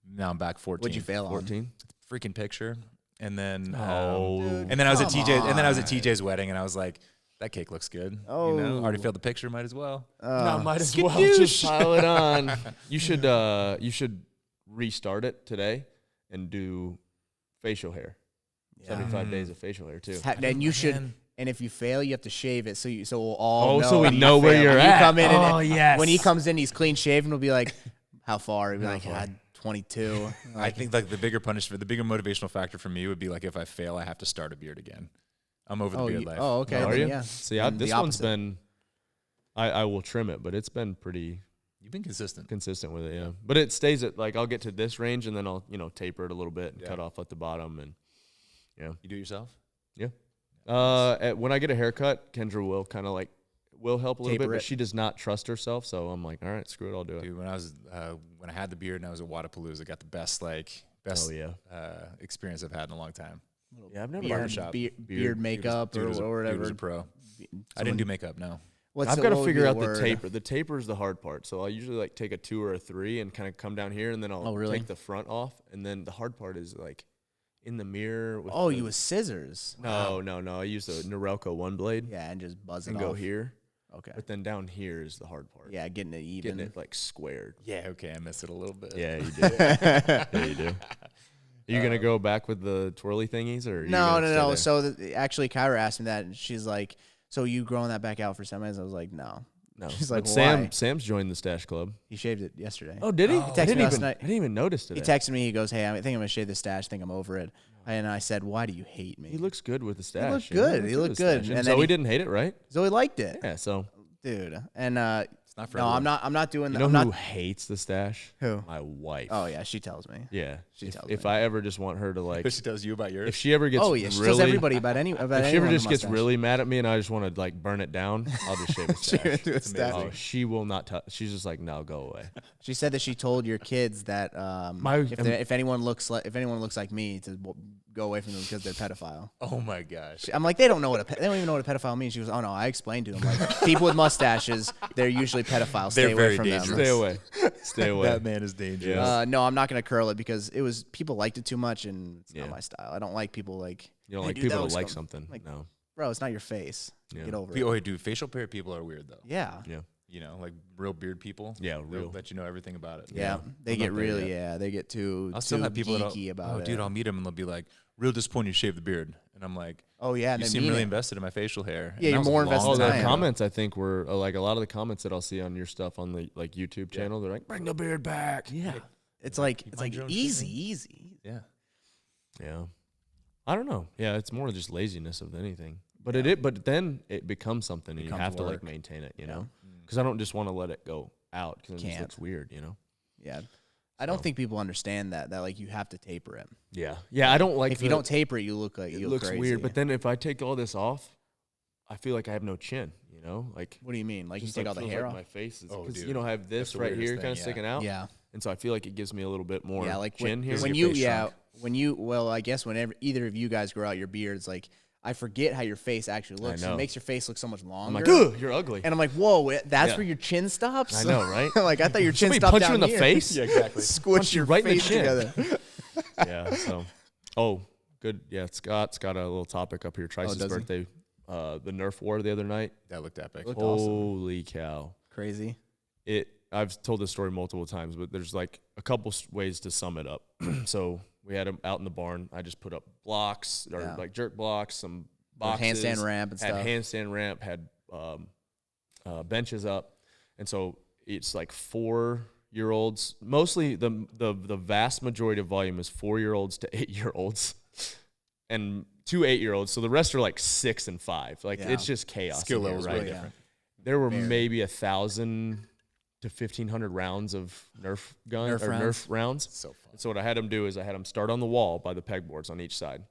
Speaker 3: Now I'm back 14.
Speaker 1: What'd you fail on?
Speaker 4: 14.
Speaker 3: Freaking picture. And then
Speaker 4: Oh.
Speaker 3: and then I was at
Speaker 1: Come
Speaker 3: TJ and then I was at
Speaker 1: on.
Speaker 3: TJ's wedding and I was like, that cake looks good.
Speaker 1: Oh.
Speaker 3: Already failed the picture, might as well.
Speaker 4: Might as well just pile it on. You should restart it today and do facial hair. 75 days of facial hair too.
Speaker 1: Then you should.
Speaker 3: man.
Speaker 1: And if you fail, you have to shave it so we'll all know.
Speaker 4: so we
Speaker 1: that you
Speaker 4: know where
Speaker 1: failed.
Speaker 4: you're
Speaker 1: When
Speaker 4: at.
Speaker 1: You come in
Speaker 4: Oh,
Speaker 1: and
Speaker 4: yes.
Speaker 1: when he comes in, he's clean shaven. We'll be like, how far? He'll be like, 22.
Speaker 3: I think like the bigger punishment, the bigger motivational factor for me would be like if I fail, I have to start a beard again. I'm over the beard life.
Speaker 1: Oh, okay.
Speaker 4: Are
Speaker 1: then,
Speaker 4: you?
Speaker 1: Yeah.
Speaker 4: See,
Speaker 1: Then
Speaker 4: this
Speaker 1: the
Speaker 4: one's
Speaker 1: opposite.
Speaker 4: been. I will trim it, but it's been pretty
Speaker 3: You've been consistent.
Speaker 4: consistent with it. Yeah, but it stays at like I'll get to this range and then I'll taper it a little bit and
Speaker 3: Yeah.
Speaker 4: cut off at the bottom and
Speaker 3: You do it yourself?
Speaker 4: yeah. When I get a haircut, Kendra will help a little
Speaker 1: Taper
Speaker 4: bit, but
Speaker 1: it.
Speaker 4: she does not trust herself. So I'm like, all right, screw it, I'll do it.
Speaker 3: Dude, when I had the beard and I was at Wadapalooza, I got the best
Speaker 4: Oh yeah,
Speaker 3: experience I've had in a long time.
Speaker 4: yeah. I've never
Speaker 1: Beard,
Speaker 3: barbershop.
Speaker 1: beard makeup
Speaker 3: Dude was
Speaker 1: or
Speaker 3: Dude
Speaker 1: whatever.
Speaker 3: was a pro. I didn't do makeup, no.
Speaker 4: I've got to
Speaker 1: what would
Speaker 4: figure
Speaker 1: be
Speaker 4: out the
Speaker 1: word?
Speaker 4: taper. The taper is the hard part. So I'll usually like take a 2 or a 3 and kind of come down here, and then I'll
Speaker 1: Oh, really?
Speaker 4: take the front off, and then the hard part is like in the mirror. With
Speaker 1: Oh,
Speaker 4: the,
Speaker 1: you with scissors?
Speaker 4: No. I use the Norelco one blade
Speaker 1: Yeah, and just buzz it
Speaker 4: and
Speaker 1: off.
Speaker 4: go here,
Speaker 1: Okay.
Speaker 4: but then down here is the hard part.
Speaker 1: Yeah, getting it even.
Speaker 4: Getting it like squared.
Speaker 3: Yeah, okay, I missed it a little bit.
Speaker 4: Yeah, you do. Yeah, you do. Are you gonna go back with the twirly thingies, or are you
Speaker 1: No.
Speaker 4: gonna stay there?
Speaker 1: So actually, Kyra asked me that, and she's like, "So you growing that back out for semis?" I was like, "No."
Speaker 4: No.
Speaker 1: She's like,
Speaker 4: But
Speaker 1: "Why?"
Speaker 4: Sam's joined the stash club.
Speaker 1: He shaved it yesterday.
Speaker 4: Oh, did he?
Speaker 1: He texted me last night.
Speaker 4: I didn't even notice
Speaker 1: He
Speaker 4: today.
Speaker 1: texted me. He goes, "Hey, I think I'm gonna shave the stash. I think I'm over it." And I said, "Why do you hate me?"
Speaker 4: He looks good with the stash.
Speaker 1: looked
Speaker 4: you know?
Speaker 1: good. He looked
Speaker 4: with the
Speaker 1: good.
Speaker 4: stash.
Speaker 1: And
Speaker 4: And
Speaker 1: then
Speaker 4: Zoe
Speaker 1: he-
Speaker 4: didn't hate it, right?
Speaker 1: Zoe liked it,
Speaker 4: Yeah. So
Speaker 1: dude. And
Speaker 3: It's not for
Speaker 1: no,
Speaker 3: everyone.
Speaker 1: I'm not doing
Speaker 4: you
Speaker 1: that.
Speaker 4: know
Speaker 1: I'm
Speaker 4: who
Speaker 1: not.
Speaker 4: hates the stash?
Speaker 1: Who?
Speaker 4: My wife.
Speaker 1: Oh yeah, she tells me.
Speaker 4: Yeah.
Speaker 1: She tells
Speaker 4: if
Speaker 1: me.
Speaker 4: I ever just want her to like,
Speaker 3: But she tells you about yours.
Speaker 4: if she ever gets
Speaker 1: Oh yeah, she
Speaker 4: really,
Speaker 1: tells everybody about
Speaker 4: if she ever
Speaker 1: anyone
Speaker 4: just
Speaker 1: with a
Speaker 4: gets
Speaker 1: mustache.
Speaker 4: really mad at me and I just want to like burn it down, I'll just shave a stash.
Speaker 1: Do a stash.
Speaker 4: Oh, she will not touch. She's just like, no, go away.
Speaker 1: She said that she told your kids that if anyone looks like me to go away from them because they're pedophile.
Speaker 3: Oh my gosh.
Speaker 1: I'm like, they don't know what they don't even know what a pedophile means. She goes, oh no, I explained to them like people with mustaches, they're usually pedophiles. Stay
Speaker 3: They're
Speaker 1: away
Speaker 3: very
Speaker 1: from
Speaker 3: dangerous.
Speaker 1: them.
Speaker 4: Stay away. Stay away.
Speaker 3: That man is dangerous.
Speaker 1: No, I'm not gonna curl it because people liked it too much and it's
Speaker 4: Yeah.
Speaker 1: not my style. I don't like people like
Speaker 4: You don't
Speaker 1: "Hey,
Speaker 4: like
Speaker 1: dude, that
Speaker 4: people
Speaker 1: looks
Speaker 4: to like
Speaker 1: dumb."
Speaker 4: something.
Speaker 1: Like,
Speaker 4: No.
Speaker 1: bro, it's not your face.
Speaker 4: Yeah.
Speaker 1: Get over
Speaker 3: Oh,
Speaker 1: it.
Speaker 3: hey, dude, facial hair people are weird though.
Speaker 1: Yeah.
Speaker 4: Yeah.
Speaker 3: You know, like real beard people.
Speaker 4: Yeah,
Speaker 3: They'll
Speaker 4: real.
Speaker 3: let you know everything about it.
Speaker 1: Yeah, they
Speaker 4: I'm
Speaker 1: get
Speaker 4: not there
Speaker 1: really
Speaker 4: yet.
Speaker 1: they get too
Speaker 3: I'll still have people
Speaker 1: geeky about it.
Speaker 3: dude, I'll meet them and they'll be like, real disappointed you shaved the beard. And I'm like,
Speaker 1: Oh yeah, and
Speaker 3: you
Speaker 1: they
Speaker 3: seem
Speaker 1: mean
Speaker 3: really
Speaker 1: it.
Speaker 3: invested in my facial hair.
Speaker 1: Yeah,
Speaker 3: And
Speaker 1: you're
Speaker 3: that was a
Speaker 1: more
Speaker 3: long
Speaker 1: invested
Speaker 4: Oh,
Speaker 1: in
Speaker 4: the
Speaker 1: time.
Speaker 4: comments I think were like a lot of the comments that I'll see on your stuff on the like YouTube channel. They're like, bring the beard back.
Speaker 1: Yeah, it's like
Speaker 3: mind your own shit,
Speaker 1: easy.
Speaker 3: Yeah.
Speaker 4: Yeah. I don't know. Yeah, it's more just laziness of anything. But but then it becomes something and you
Speaker 3: Becomes
Speaker 4: have to like
Speaker 3: work.
Speaker 4: maintain it, you know? Because I don't just want to let it go out because it just
Speaker 1: Can't.
Speaker 4: looks weird, you know?
Speaker 1: Yeah, I don't think people understand that like you have to taper it.
Speaker 4: Yeah. Yeah, I don't like
Speaker 1: If you don't taper it, you look like
Speaker 4: it
Speaker 1: you look
Speaker 4: looks
Speaker 1: crazy.
Speaker 4: weird. But then if I take all this off, I feel like I have no chin, you know? Like
Speaker 1: what do you mean? Like you
Speaker 4: just
Speaker 1: take
Speaker 4: like
Speaker 1: all the
Speaker 4: feels
Speaker 1: hair
Speaker 4: like
Speaker 1: off?
Speaker 4: my face is
Speaker 3: Oh,
Speaker 4: because
Speaker 3: dude.
Speaker 4: I have this
Speaker 3: the
Speaker 4: right
Speaker 3: weirdest
Speaker 4: here kind of
Speaker 3: thing,
Speaker 4: sticking out.
Speaker 1: Yeah,
Speaker 4: And so I feel like it gives me a little bit more
Speaker 1: yeah. Like
Speaker 4: chin here.
Speaker 1: when
Speaker 3: your
Speaker 1: you
Speaker 3: face shrunk.
Speaker 1: well, I guess whenever either of you guys grow out your beards, like I forget how your face actually looks.
Speaker 4: know.
Speaker 1: It makes your face look so much
Speaker 4: I'm
Speaker 1: longer.
Speaker 4: like, ugh, you're ugly.
Speaker 1: And I'm like, whoa, that's
Speaker 4: Yeah.
Speaker 1: where your chin stops.
Speaker 4: I know, right?
Speaker 1: Like I thought your chin
Speaker 4: Somebody
Speaker 1: stopped
Speaker 4: punch
Speaker 1: down
Speaker 4: you in the
Speaker 1: here.
Speaker 4: face?
Speaker 3: Yeah, exactly.
Speaker 1: Squish
Speaker 4: Punch you
Speaker 1: your
Speaker 4: right in the
Speaker 1: face
Speaker 4: chin.
Speaker 1: together.
Speaker 4: Yeah, so. Oh, good. Yeah, Scott's got a little topic up here. Trice's
Speaker 1: does he?
Speaker 4: birthday. The Nerf war the other night.
Speaker 3: That looked epic.
Speaker 1: Looked awesome.
Speaker 4: Holy cow.
Speaker 1: Crazy.
Speaker 4: I've told this story multiple times, but there's like a couple ways to sum it up. So we had them out in the barn. I just put up blocks or like jerk blocks, some boxes,
Speaker 1: handstand ramp and
Speaker 4: had
Speaker 1: stuff.
Speaker 4: handstand ramp, had benches up, and so it's like 4-year-olds. Mostly the vast majority of volume is 4-year-olds to 8-year-olds, and 2 8-year-olds. So the rest are like 6 and 5. Like it's just chaos.
Speaker 3: Skill levels
Speaker 4: right?
Speaker 3: really different.
Speaker 4: There were maybe 1,000 to 1,500 rounds of Nerf rounds.
Speaker 3: So fun.
Speaker 4: And so what I had them do is I had them start on the wall by the pegboards on each side,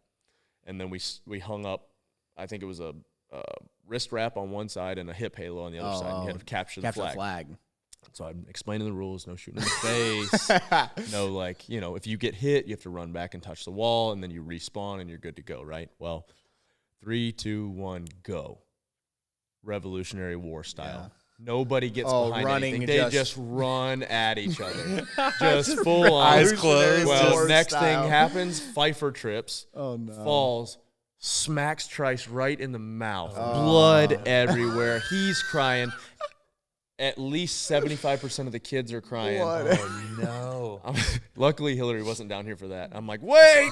Speaker 4: and then we hung up. I think it was a wrist wrap on one side and a hip halo on the other side. And you had to capture the flag. So I'm explaining the rules: no shooting in the face, no like if you get hit, you have to run back and touch the wall, and then you respawn and you're good to go. Right? Well, 3, 2, 1, go. Revolutionary War style. Nobody gets behind anything. They just run at each other. Just full on.
Speaker 3: Eyes closed.
Speaker 4: Well, next thing happens, Pfeiffer trips, falls, smacks Trice right in the mouth. Blood everywhere. He's crying. At least 75% of the kids are crying.
Speaker 3: Oh, no.
Speaker 4: Luckily, Hillary wasn't down here for that. I'm like, wait.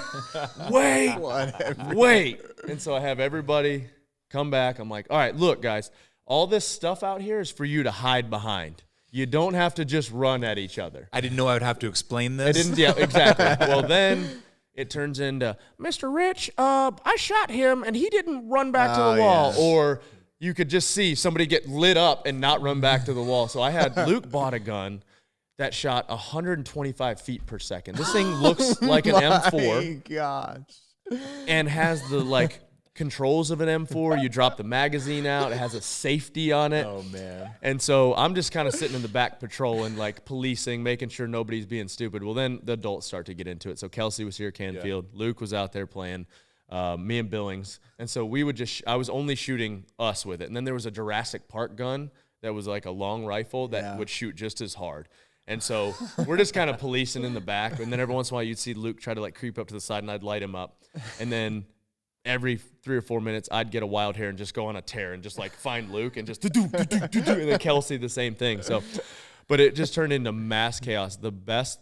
Speaker 4: And so I have everybody come back. I'm like, all right, look, guys, all this stuff out here is for you to hide behind. You don't have to just run at each other.
Speaker 3: I didn't know I would have to explain this.
Speaker 4: I didn't, yeah, exactly. Well, then it turns into, Mr. Rich, I shot him and he didn't run back to the wall. Yeah. Or you could just see somebody get lit up and not run back to the wall. So I had Luke bought a gun that shot 125 feet per second. This thing looks like an M4.
Speaker 1: Gosh.
Speaker 4: And has the controls of an M4. You drop the magazine out. It has a safety on it.
Speaker 3: Oh, man.
Speaker 4: And so I'm just kind of sitting in the back patrolling, policing, making sure nobody's being stupid. Well, then the adults start to get into it. So Kelsey was here, Canfield. Yeah. Luke was out there playing, me and Billings. And so we would I was only shooting us with it. And then there was a Jurassic Park gun that was like a long rifle that would shoot just as hard. And so we're just kind of policing in the back. And then every once in a while you'd see Luke try to creep up to the side and I'd light him up. And then every 3 or 4 minutes, I'd get a wild hair and just go on a tear and just find Luke and just and then Kelsey the same thing. So, but it just turned into mass chaos. The best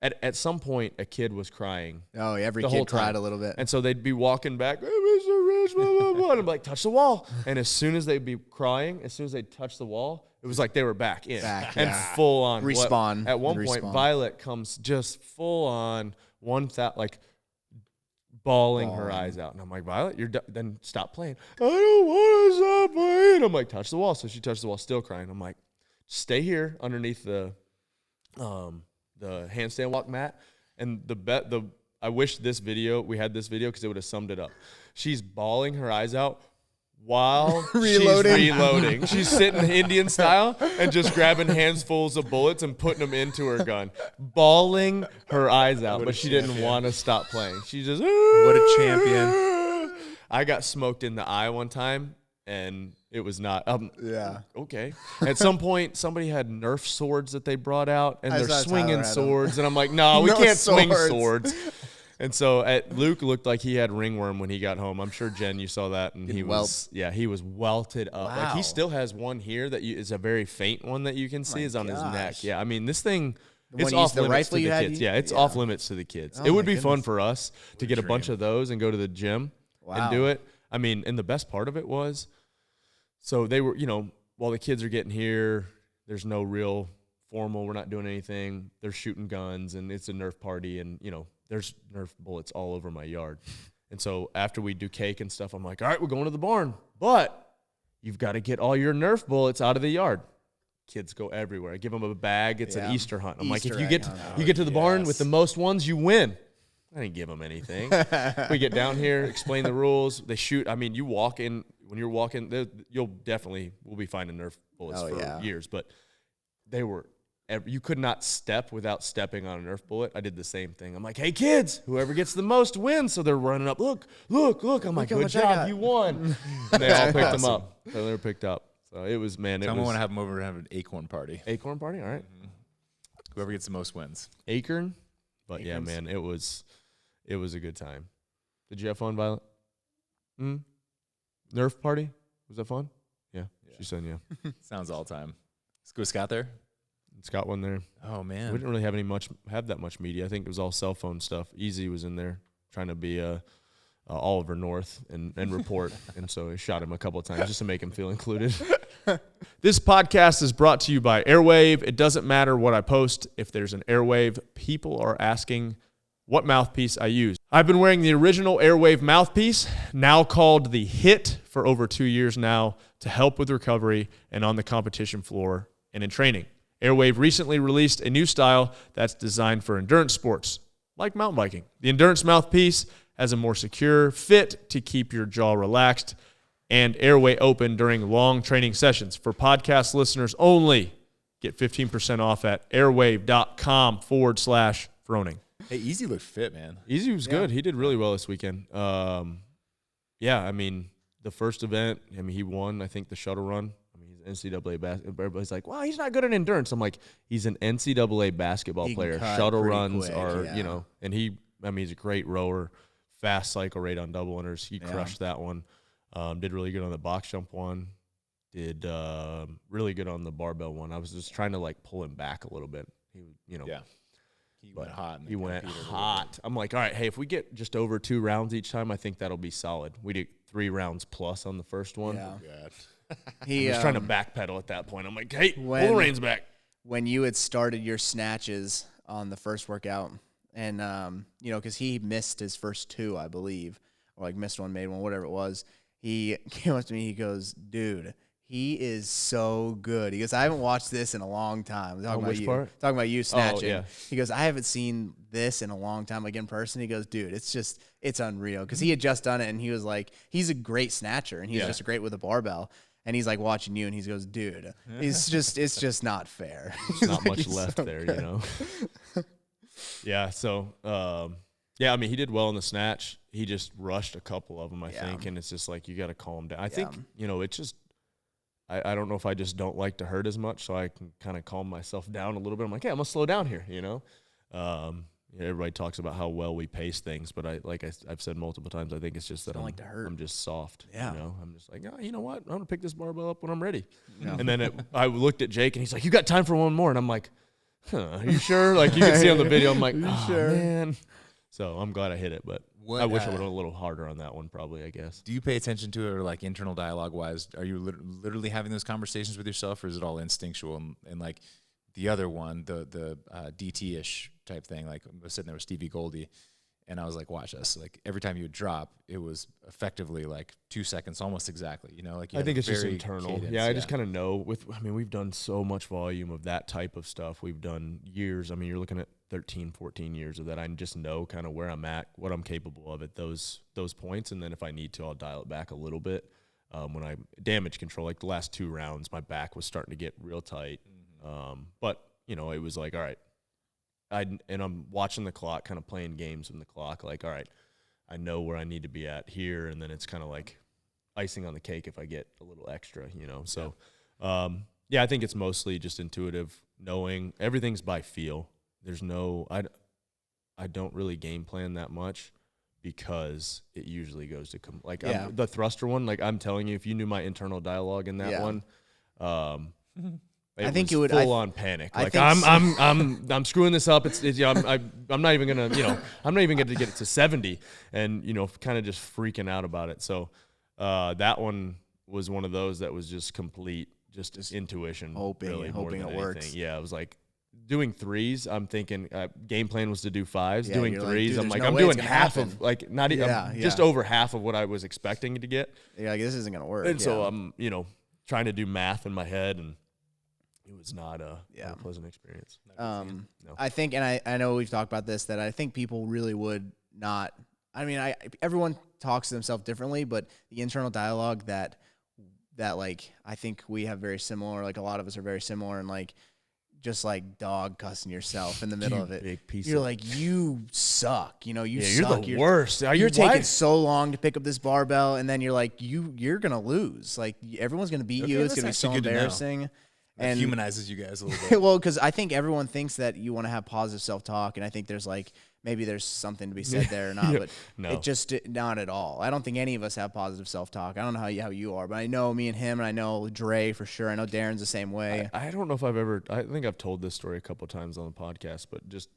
Speaker 4: at some point a kid was crying.
Speaker 1: Oh, every kid cried a little bit,
Speaker 4: and so they'd be walking back, hey, Mr. Rich, blah, blah, blah. And I'm like, touch the wall. And as soon as they'd be crying, as soon as they'd touch the wall, it was like they were back in and full on
Speaker 1: respawn.
Speaker 4: At one point, Violet comes just full on bawling her eyes out. And I'm like, Violet, you're then stop playing. I don't want to stop playing. I'm like, touch the wall. So she touched the wall, still crying. I'm like, stay here underneath the handstand walk mat. And I wish we had this video because it would have summed it up. She's bawling her eyes out while she's reloading. She's sitting Indian style and just grabbing handfuls of bullets and putting them into her gun, bawling her eyes out. But she didn't want to stop playing. She just,
Speaker 3: what a champion.
Speaker 4: I got smoked in the eye one time, and it was not. Okay. At some point, somebody had Nerf swords that they brought out, and they're swinging swords. And I'm like, no, we can't swing swords. And so Luke looked like he had ringworm when he got home. I'm sure, Jen, you saw that. And he was welted up.
Speaker 1: Wow.
Speaker 4: He still has one here that is a very faint one that you can see is on his neck. Yeah, I mean, this thing, it's off limits to the kids. Yeah, it's off limits to the kids. It would be fun for us to get a bunch of those and go to the gym and do it. I mean, and the best part of it was, so they were, while the kids are getting here, there's no real formal, we're not doing anything. They're shooting guns, and it's a Nerf party, and, there's Nerf bullets all over my yard. And so after we do cake and stuff, I'm like, all right, we're going to the barn. But you've got to get all your Nerf bullets out of the yard. Kids go everywhere. I give them a bag. It's an Easter hunt. I'm like, if you get to the barn with the most ones, you win. I didn't give them anything. We get down here, explain the rules. They shoot. I mean, you walk in. When you're walking, we'll be finding Nerf bullets for years. But they were. You could not step without stepping on a Nerf bullet. I did the same thing. I'm like, hey, kids, whoever gets the most wins. So they're running up. Look. I'm like, good job, you won. And they all picked them up. So they were picked up. So it was, man.
Speaker 3: Someone want to have them over and have an acorn party.
Speaker 4: Acorn party? All right.
Speaker 3: Mm-hmm. Whoever gets the most wins.
Speaker 4: Acorn? But Acorns. Yeah, man, it was a good time. Did you have fun, Violet? Nerf party? Was that fun? Yeah. She said yeah.
Speaker 3: Sounds all time. Was Scott there?
Speaker 4: Scott won there.
Speaker 3: Oh,
Speaker 4: We
Speaker 3: man.
Speaker 4: didn't really have that much media. I think it was all cell phone stuff. Easy was in there trying to be Oliver North and report. And so I shot him a couple of times just to make him feel included. This podcast is brought to you by Airwave. It doesn't matter what I post. If there's an Airwave, people are asking what mouthpiece I use. I've been wearing the original Airwave mouthpiece, now called the Hit, for over 2 years now to help with recovery and on the competition floor and in training. Airwave recently released a new style that's designed for endurance sports, like mountain biking. The endurance mouthpiece has a more secure fit to keep your jaw relaxed and airway open during long training sessions. For podcast listeners only, get 15% off at airwave.com/Froning.
Speaker 3: Hey, Easy looked fit, man.
Speaker 4: Easy was good. He did really well this weekend. Yeah, I mean, the first event, I mean, he won, I think, the shuttle run. I mean, he's NCAA basketball. Everybody's like, wow, he's not good at endurance. I'm like, he's an NCAA basketball
Speaker 1: He can
Speaker 4: player.
Speaker 1: cut
Speaker 4: Shuttle
Speaker 1: pretty
Speaker 4: runs
Speaker 1: quick,
Speaker 4: are,
Speaker 1: yeah.
Speaker 4: you know, and he's a great rower, fast cycle rate on double unders. He crushed that one. Did really good on the box jump one. Did really good on the barbell one. I was just trying to, like, pull him back a little bit. He, you know.
Speaker 3: Yeah. He went hot.
Speaker 4: He went hot. I'm like, all right, hey, if we get just over 2 rounds each time, I think that'll be solid. We did 3 rounds plus on the first one.
Speaker 1: Yeah.
Speaker 3: God.
Speaker 1: He
Speaker 4: I was trying to backpedal at that point. I'm like, hey, pull the
Speaker 1: when-
Speaker 4: reins back.
Speaker 1: when you had started your snatches on the first workout, and you know, because he missed his first 2, I believe, or like missed one, made one, whatever it was. He came up to me. He goes, "Dude, he is so good." He goes, "I haven't watched this in a long time." Talking about
Speaker 4: which
Speaker 1: you,
Speaker 4: part?
Speaker 1: talking about you snatching.
Speaker 4: yeah.
Speaker 1: He goes, "I haven't seen this in a long time, like in person." He goes, "Dude, it's unreal." Because he had just done it, and he was like, he's a great snatcher, and he's just great with a barbell. And he's like watching you, and he goes, "Dude, it's just not fair."
Speaker 4: There's not much
Speaker 1: He's
Speaker 4: left
Speaker 1: so
Speaker 4: there,
Speaker 1: good.
Speaker 4: you know. Yeah, so yeah, I mean, he did well in the snatch. He just rushed a couple of them, I think, and it's just like you got to calm down. I think, you know, it's just I don't know if I just don't like to hurt as much, so I can kind of calm myself down a little bit. I'm like, hey, I'm gonna slow down here, you know. Everybody talks about how well we pace things, but I've said multiple times, I think it's just that
Speaker 1: don't like to hurt.
Speaker 4: I'm just soft.
Speaker 1: Yeah.
Speaker 4: You know, I'm just like, oh, you know what? I'm gonna pick this barbell up when I'm ready. And then I looked at Jake, and he's like, you got time for one more? And I'm like, are you sure? Like, you can see on the video, I'm like, oh,
Speaker 1: sure?
Speaker 4: man. So I'm glad I hit it, but
Speaker 3: What,
Speaker 4: I wish I would have a little harder on that one, probably, I guess.
Speaker 3: Do you pay attention to it, or like internal dialogue wise? Are you literally having those conversations with yourself, or is it all instinctual? And like the other one, the DT-ish type thing, like I was sitting there with Stevie Goldie, and I was like, watch this. Like every time you would drop, it was effectively like 2 seconds, almost exactly. You know, like you
Speaker 4: I
Speaker 3: have
Speaker 4: think
Speaker 3: a
Speaker 4: it's just
Speaker 3: very
Speaker 4: internal.
Speaker 3: cadence,
Speaker 4: Yeah, I just kind of know. I mean, we've done so much volume of that type of stuff. We've done years. I mean, you're looking at 13, 14 years of that. I just know kind of where I'm at, what I'm capable of at those points. And then if I need to, I'll dial it back a little bit. When I damage control, like the last 2 rounds, my back was starting to get real tight. But, you know, it was like, all right. And I'm watching the clock, kind of playing games in the clock. Like, all right, I know where I need to be at here. And then it's kind of like icing on the cake if I get a little extra, you know. So, yeah, I think it's mostly just intuitive, knowing everything's by feel. There's no, I don't really game plan that much because it usually goes to the thruster one. Like I'm telling you, if you knew my internal dialogue in that one,
Speaker 1: I think it would
Speaker 4: full on panic.
Speaker 1: I
Speaker 4: Like
Speaker 1: think
Speaker 4: I'm screwing this up. It's you know, I'm not even gonna, you know, I'm not even gonna get it to 70, and you know, kind of just freaking out about it. So that one was one of those that was just complete, just intuition,
Speaker 1: hoping
Speaker 4: more than
Speaker 1: it
Speaker 4: anything.
Speaker 1: works.
Speaker 4: Yeah, it was like doing 3s. I'm thinking game plan was to do 5s.
Speaker 1: Yeah,
Speaker 4: doing
Speaker 1: you're
Speaker 4: 3s,
Speaker 1: like, dude,
Speaker 4: I'm
Speaker 1: there's
Speaker 4: like
Speaker 1: no
Speaker 4: I'm
Speaker 1: way it's
Speaker 4: doing
Speaker 1: gonna
Speaker 4: half
Speaker 1: happen.
Speaker 4: of like not even just over half of what I was expecting to get.
Speaker 1: Yeah, like, this isn't gonna work.
Speaker 4: And so I'm, you know, trying to do math in my head, and it was not a pleasant experience. No.
Speaker 1: I think, and I know we've talked about this, that I think people really would not. I mean, everyone talks to themselves differently, but the internal dialogue that like I think we have very similar. Like a lot of us are very similar, and like just like dog cussing yourself in the middle of it.
Speaker 4: Big piece
Speaker 1: You're
Speaker 4: of-
Speaker 1: like, you suck. You know, you
Speaker 4: Yeah,
Speaker 1: suck.
Speaker 4: you're the worst. Are
Speaker 1: You're
Speaker 4: you
Speaker 1: taking
Speaker 4: why-
Speaker 1: so long to pick up this barbell, and then you're like, you're gonna lose. Like everyone's gonna beat you. It's
Speaker 3: that's
Speaker 1: gonna be so
Speaker 3: actually good to know.
Speaker 1: embarrassing.
Speaker 3: That humanizes you guys a little bit.
Speaker 1: Well, because I think everyone thinks that you want to have positive self-talk, and I think there's like maybe there's something to be said there or not, but
Speaker 4: No.
Speaker 1: it just not at all. I don't think any of us have positive self-talk. I don't know how you are, but I know me and him, and I know Dre for sure. I know Darren's the same way.
Speaker 4: I don't know if I think I've told this story a couple of times on the podcast, but just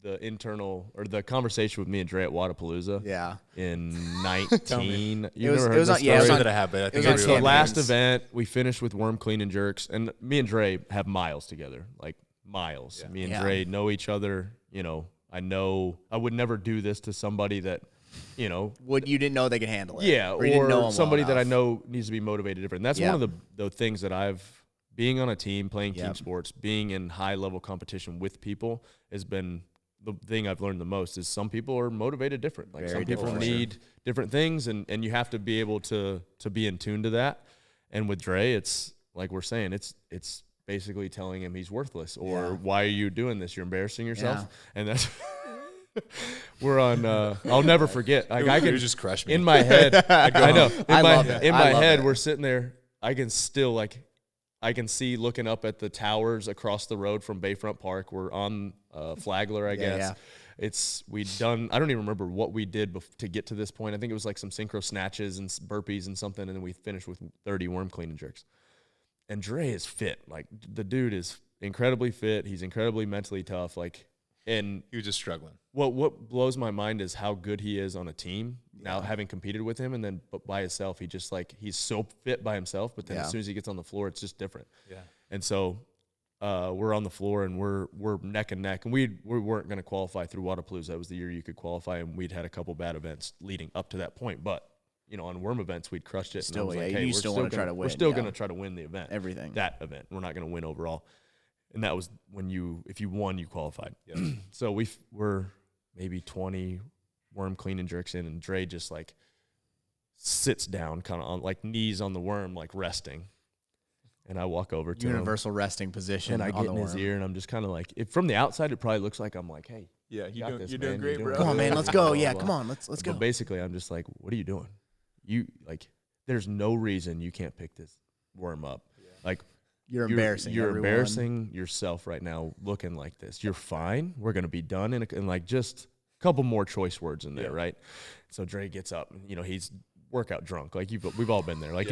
Speaker 4: the internal or the conversation with me and Dre at Wadapalooza.
Speaker 1: Yeah.
Speaker 4: In 19.
Speaker 1: It was on
Speaker 3: that I have, but I think
Speaker 1: on
Speaker 4: It's the
Speaker 1: Cameron's.
Speaker 4: last event. We finished with worm clean and jerks, and me and Dre have miles together, like miles. Me and Dre know each other. You know, I would never do this to somebody that, you know,
Speaker 1: You didn't know they could handle it.
Speaker 4: yeah,
Speaker 1: or you didn't know 'em well
Speaker 4: somebody that I
Speaker 1: enough.
Speaker 4: know needs to be motivated different. And that's one of the things that being on a team, playing team sports, being in high level competition with people has been the thing I've learned the most. Is some people are motivated different. Like some people need different things, and you have to be able to be in tune to that. And with Dre, it's like we're saying, it's basically telling him he's worthless, or why are you doing this? You're embarrassing yourself, and that's. We're on. I'll never forget. Like I can
Speaker 3: just crush me
Speaker 4: in my head. I know. In my
Speaker 1: love
Speaker 4: head,
Speaker 1: it.
Speaker 4: we're sitting there. I can still I can see looking up at the towers across the road from Bayfront Park. We're on Flagler, I guess. We'd done. I don't even remember what we did to get to this point. I think it was like some synchro snatches and burpees and something, and then we finished with 30 worm clean and jerks. And Dre is fit. Like the dude is incredibly fit. He's incredibly mentally tough. And
Speaker 3: he was just struggling.
Speaker 4: what blows my mind is how good he is on a team. Now having competed with him, and then but by himself, he's so fit by himself. But then as soon as he gets on the floor, it's just different.
Speaker 3: Yeah.
Speaker 4: And so we're on the floor and we're neck and neck, and we weren't going to qualify through Wadapalooza. That was the year you could qualify, and we'd had a couple bad events leading up to that point. But you know, on worm events, we'd crushed it.
Speaker 1: Still,
Speaker 4: and I was
Speaker 1: yeah,
Speaker 4: like, hey,
Speaker 1: you still wanna try to win,
Speaker 4: We're still
Speaker 1: yeah.
Speaker 4: going to try to win the event.
Speaker 1: Everything.
Speaker 4: That event. We're not going to win overall. And that was when if you won, you qualified.
Speaker 3: Yes.
Speaker 4: So we're maybe 20 worm clean and jerks in, and Dre just like sits down kind of on like knees on the worm, like resting. And I walk over to
Speaker 1: Universal resting position.
Speaker 4: him, and I
Speaker 1: on
Speaker 4: get
Speaker 1: the
Speaker 4: in his
Speaker 1: worm.
Speaker 4: ear, and I'm just kind of like, from the outside, it probably looks like I'm like, hey,
Speaker 3: Yeah,
Speaker 4: got this,
Speaker 3: you're
Speaker 4: man.
Speaker 3: doing great,
Speaker 4: You're
Speaker 3: bro.
Speaker 1: Come on, man, let's go. Yeah,
Speaker 4: Blah,
Speaker 1: come
Speaker 4: blah.
Speaker 1: on, let's go.
Speaker 4: But basically, I'm just like, what are you doing? You like, there's no reason you can't pick this worm up. Like,
Speaker 1: You're embarrassing.
Speaker 4: You're
Speaker 1: everyone.
Speaker 4: embarrassing yourself right now, looking like this. You're fine. We're gonna be done in like just a couple more choice words in there, right? So Dre gets up, and you know he's workout drunk. Like we've all been there. Like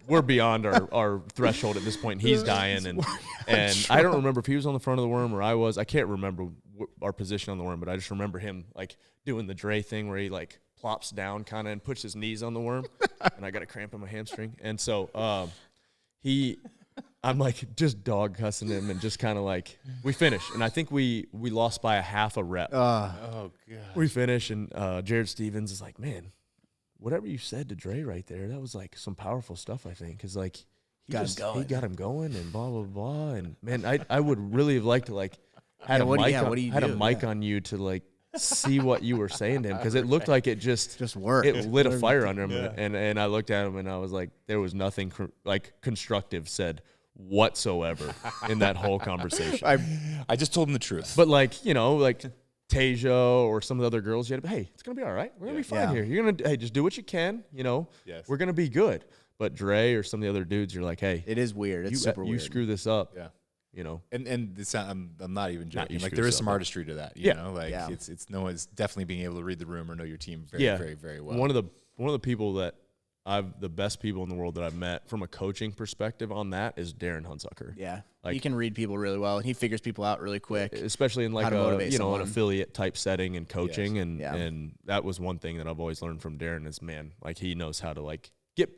Speaker 4: we're beyond our threshold at this point. And he's dying, and I don't remember if he was on the front of the worm or I was. I can't remember our position on the worm, but I just remember him like doing the Dre thing where he like plops down kind of and puts his knees on the worm, and I got a cramp in my hamstring, and so I'm like just dog cussing him and just kind of like we finish, and I think we lost by a half a rep.
Speaker 3: Oh god.
Speaker 4: We finish, and Jared Stevens is like, man, whatever you said to Dre right there, that was like some powerful stuff, I think, because like he got him going and blah blah blah, and man, I would really have liked to like had a mic on you to like see what you were saying to him, because it looked like it just
Speaker 1: worked.
Speaker 4: It lit a fire under him, and I looked at him and I was like, there was nothing constructive said whatsoever in that whole conversation.
Speaker 3: I just told him the truth.
Speaker 4: But like, you know, like Tasia or some of the other girls, you had to be, hey, it's gonna be all right. We're gonna be fine here. You're gonna just do what you can. You know, we're gonna be good. But Dre or some of the other dudes, you're like, hey,
Speaker 1: it is weird. It's super weird.
Speaker 4: You screw this up.
Speaker 3: Yeah.
Speaker 4: You know,
Speaker 3: and it's not, I'm not even joking. Like
Speaker 4: screw
Speaker 3: there is
Speaker 4: yourself
Speaker 3: some
Speaker 4: up.
Speaker 3: artistry to that. You know, like
Speaker 1: Yeah.
Speaker 3: it's definitely being able to read the room or know your team very, very well.
Speaker 4: One of the people that the best people in the world that I've met from a coaching perspective on that is Darren Hunsucker.
Speaker 1: Yeah,
Speaker 4: Like,
Speaker 1: he can read people really well, and he figures people out really quick.
Speaker 4: Especially in like
Speaker 1: How to motivate
Speaker 4: an
Speaker 1: someone.
Speaker 4: affiliate type setting and coaching,
Speaker 1: Yeah.
Speaker 4: and that was one thing that I've always learned from Darren is, man, like he knows how to like get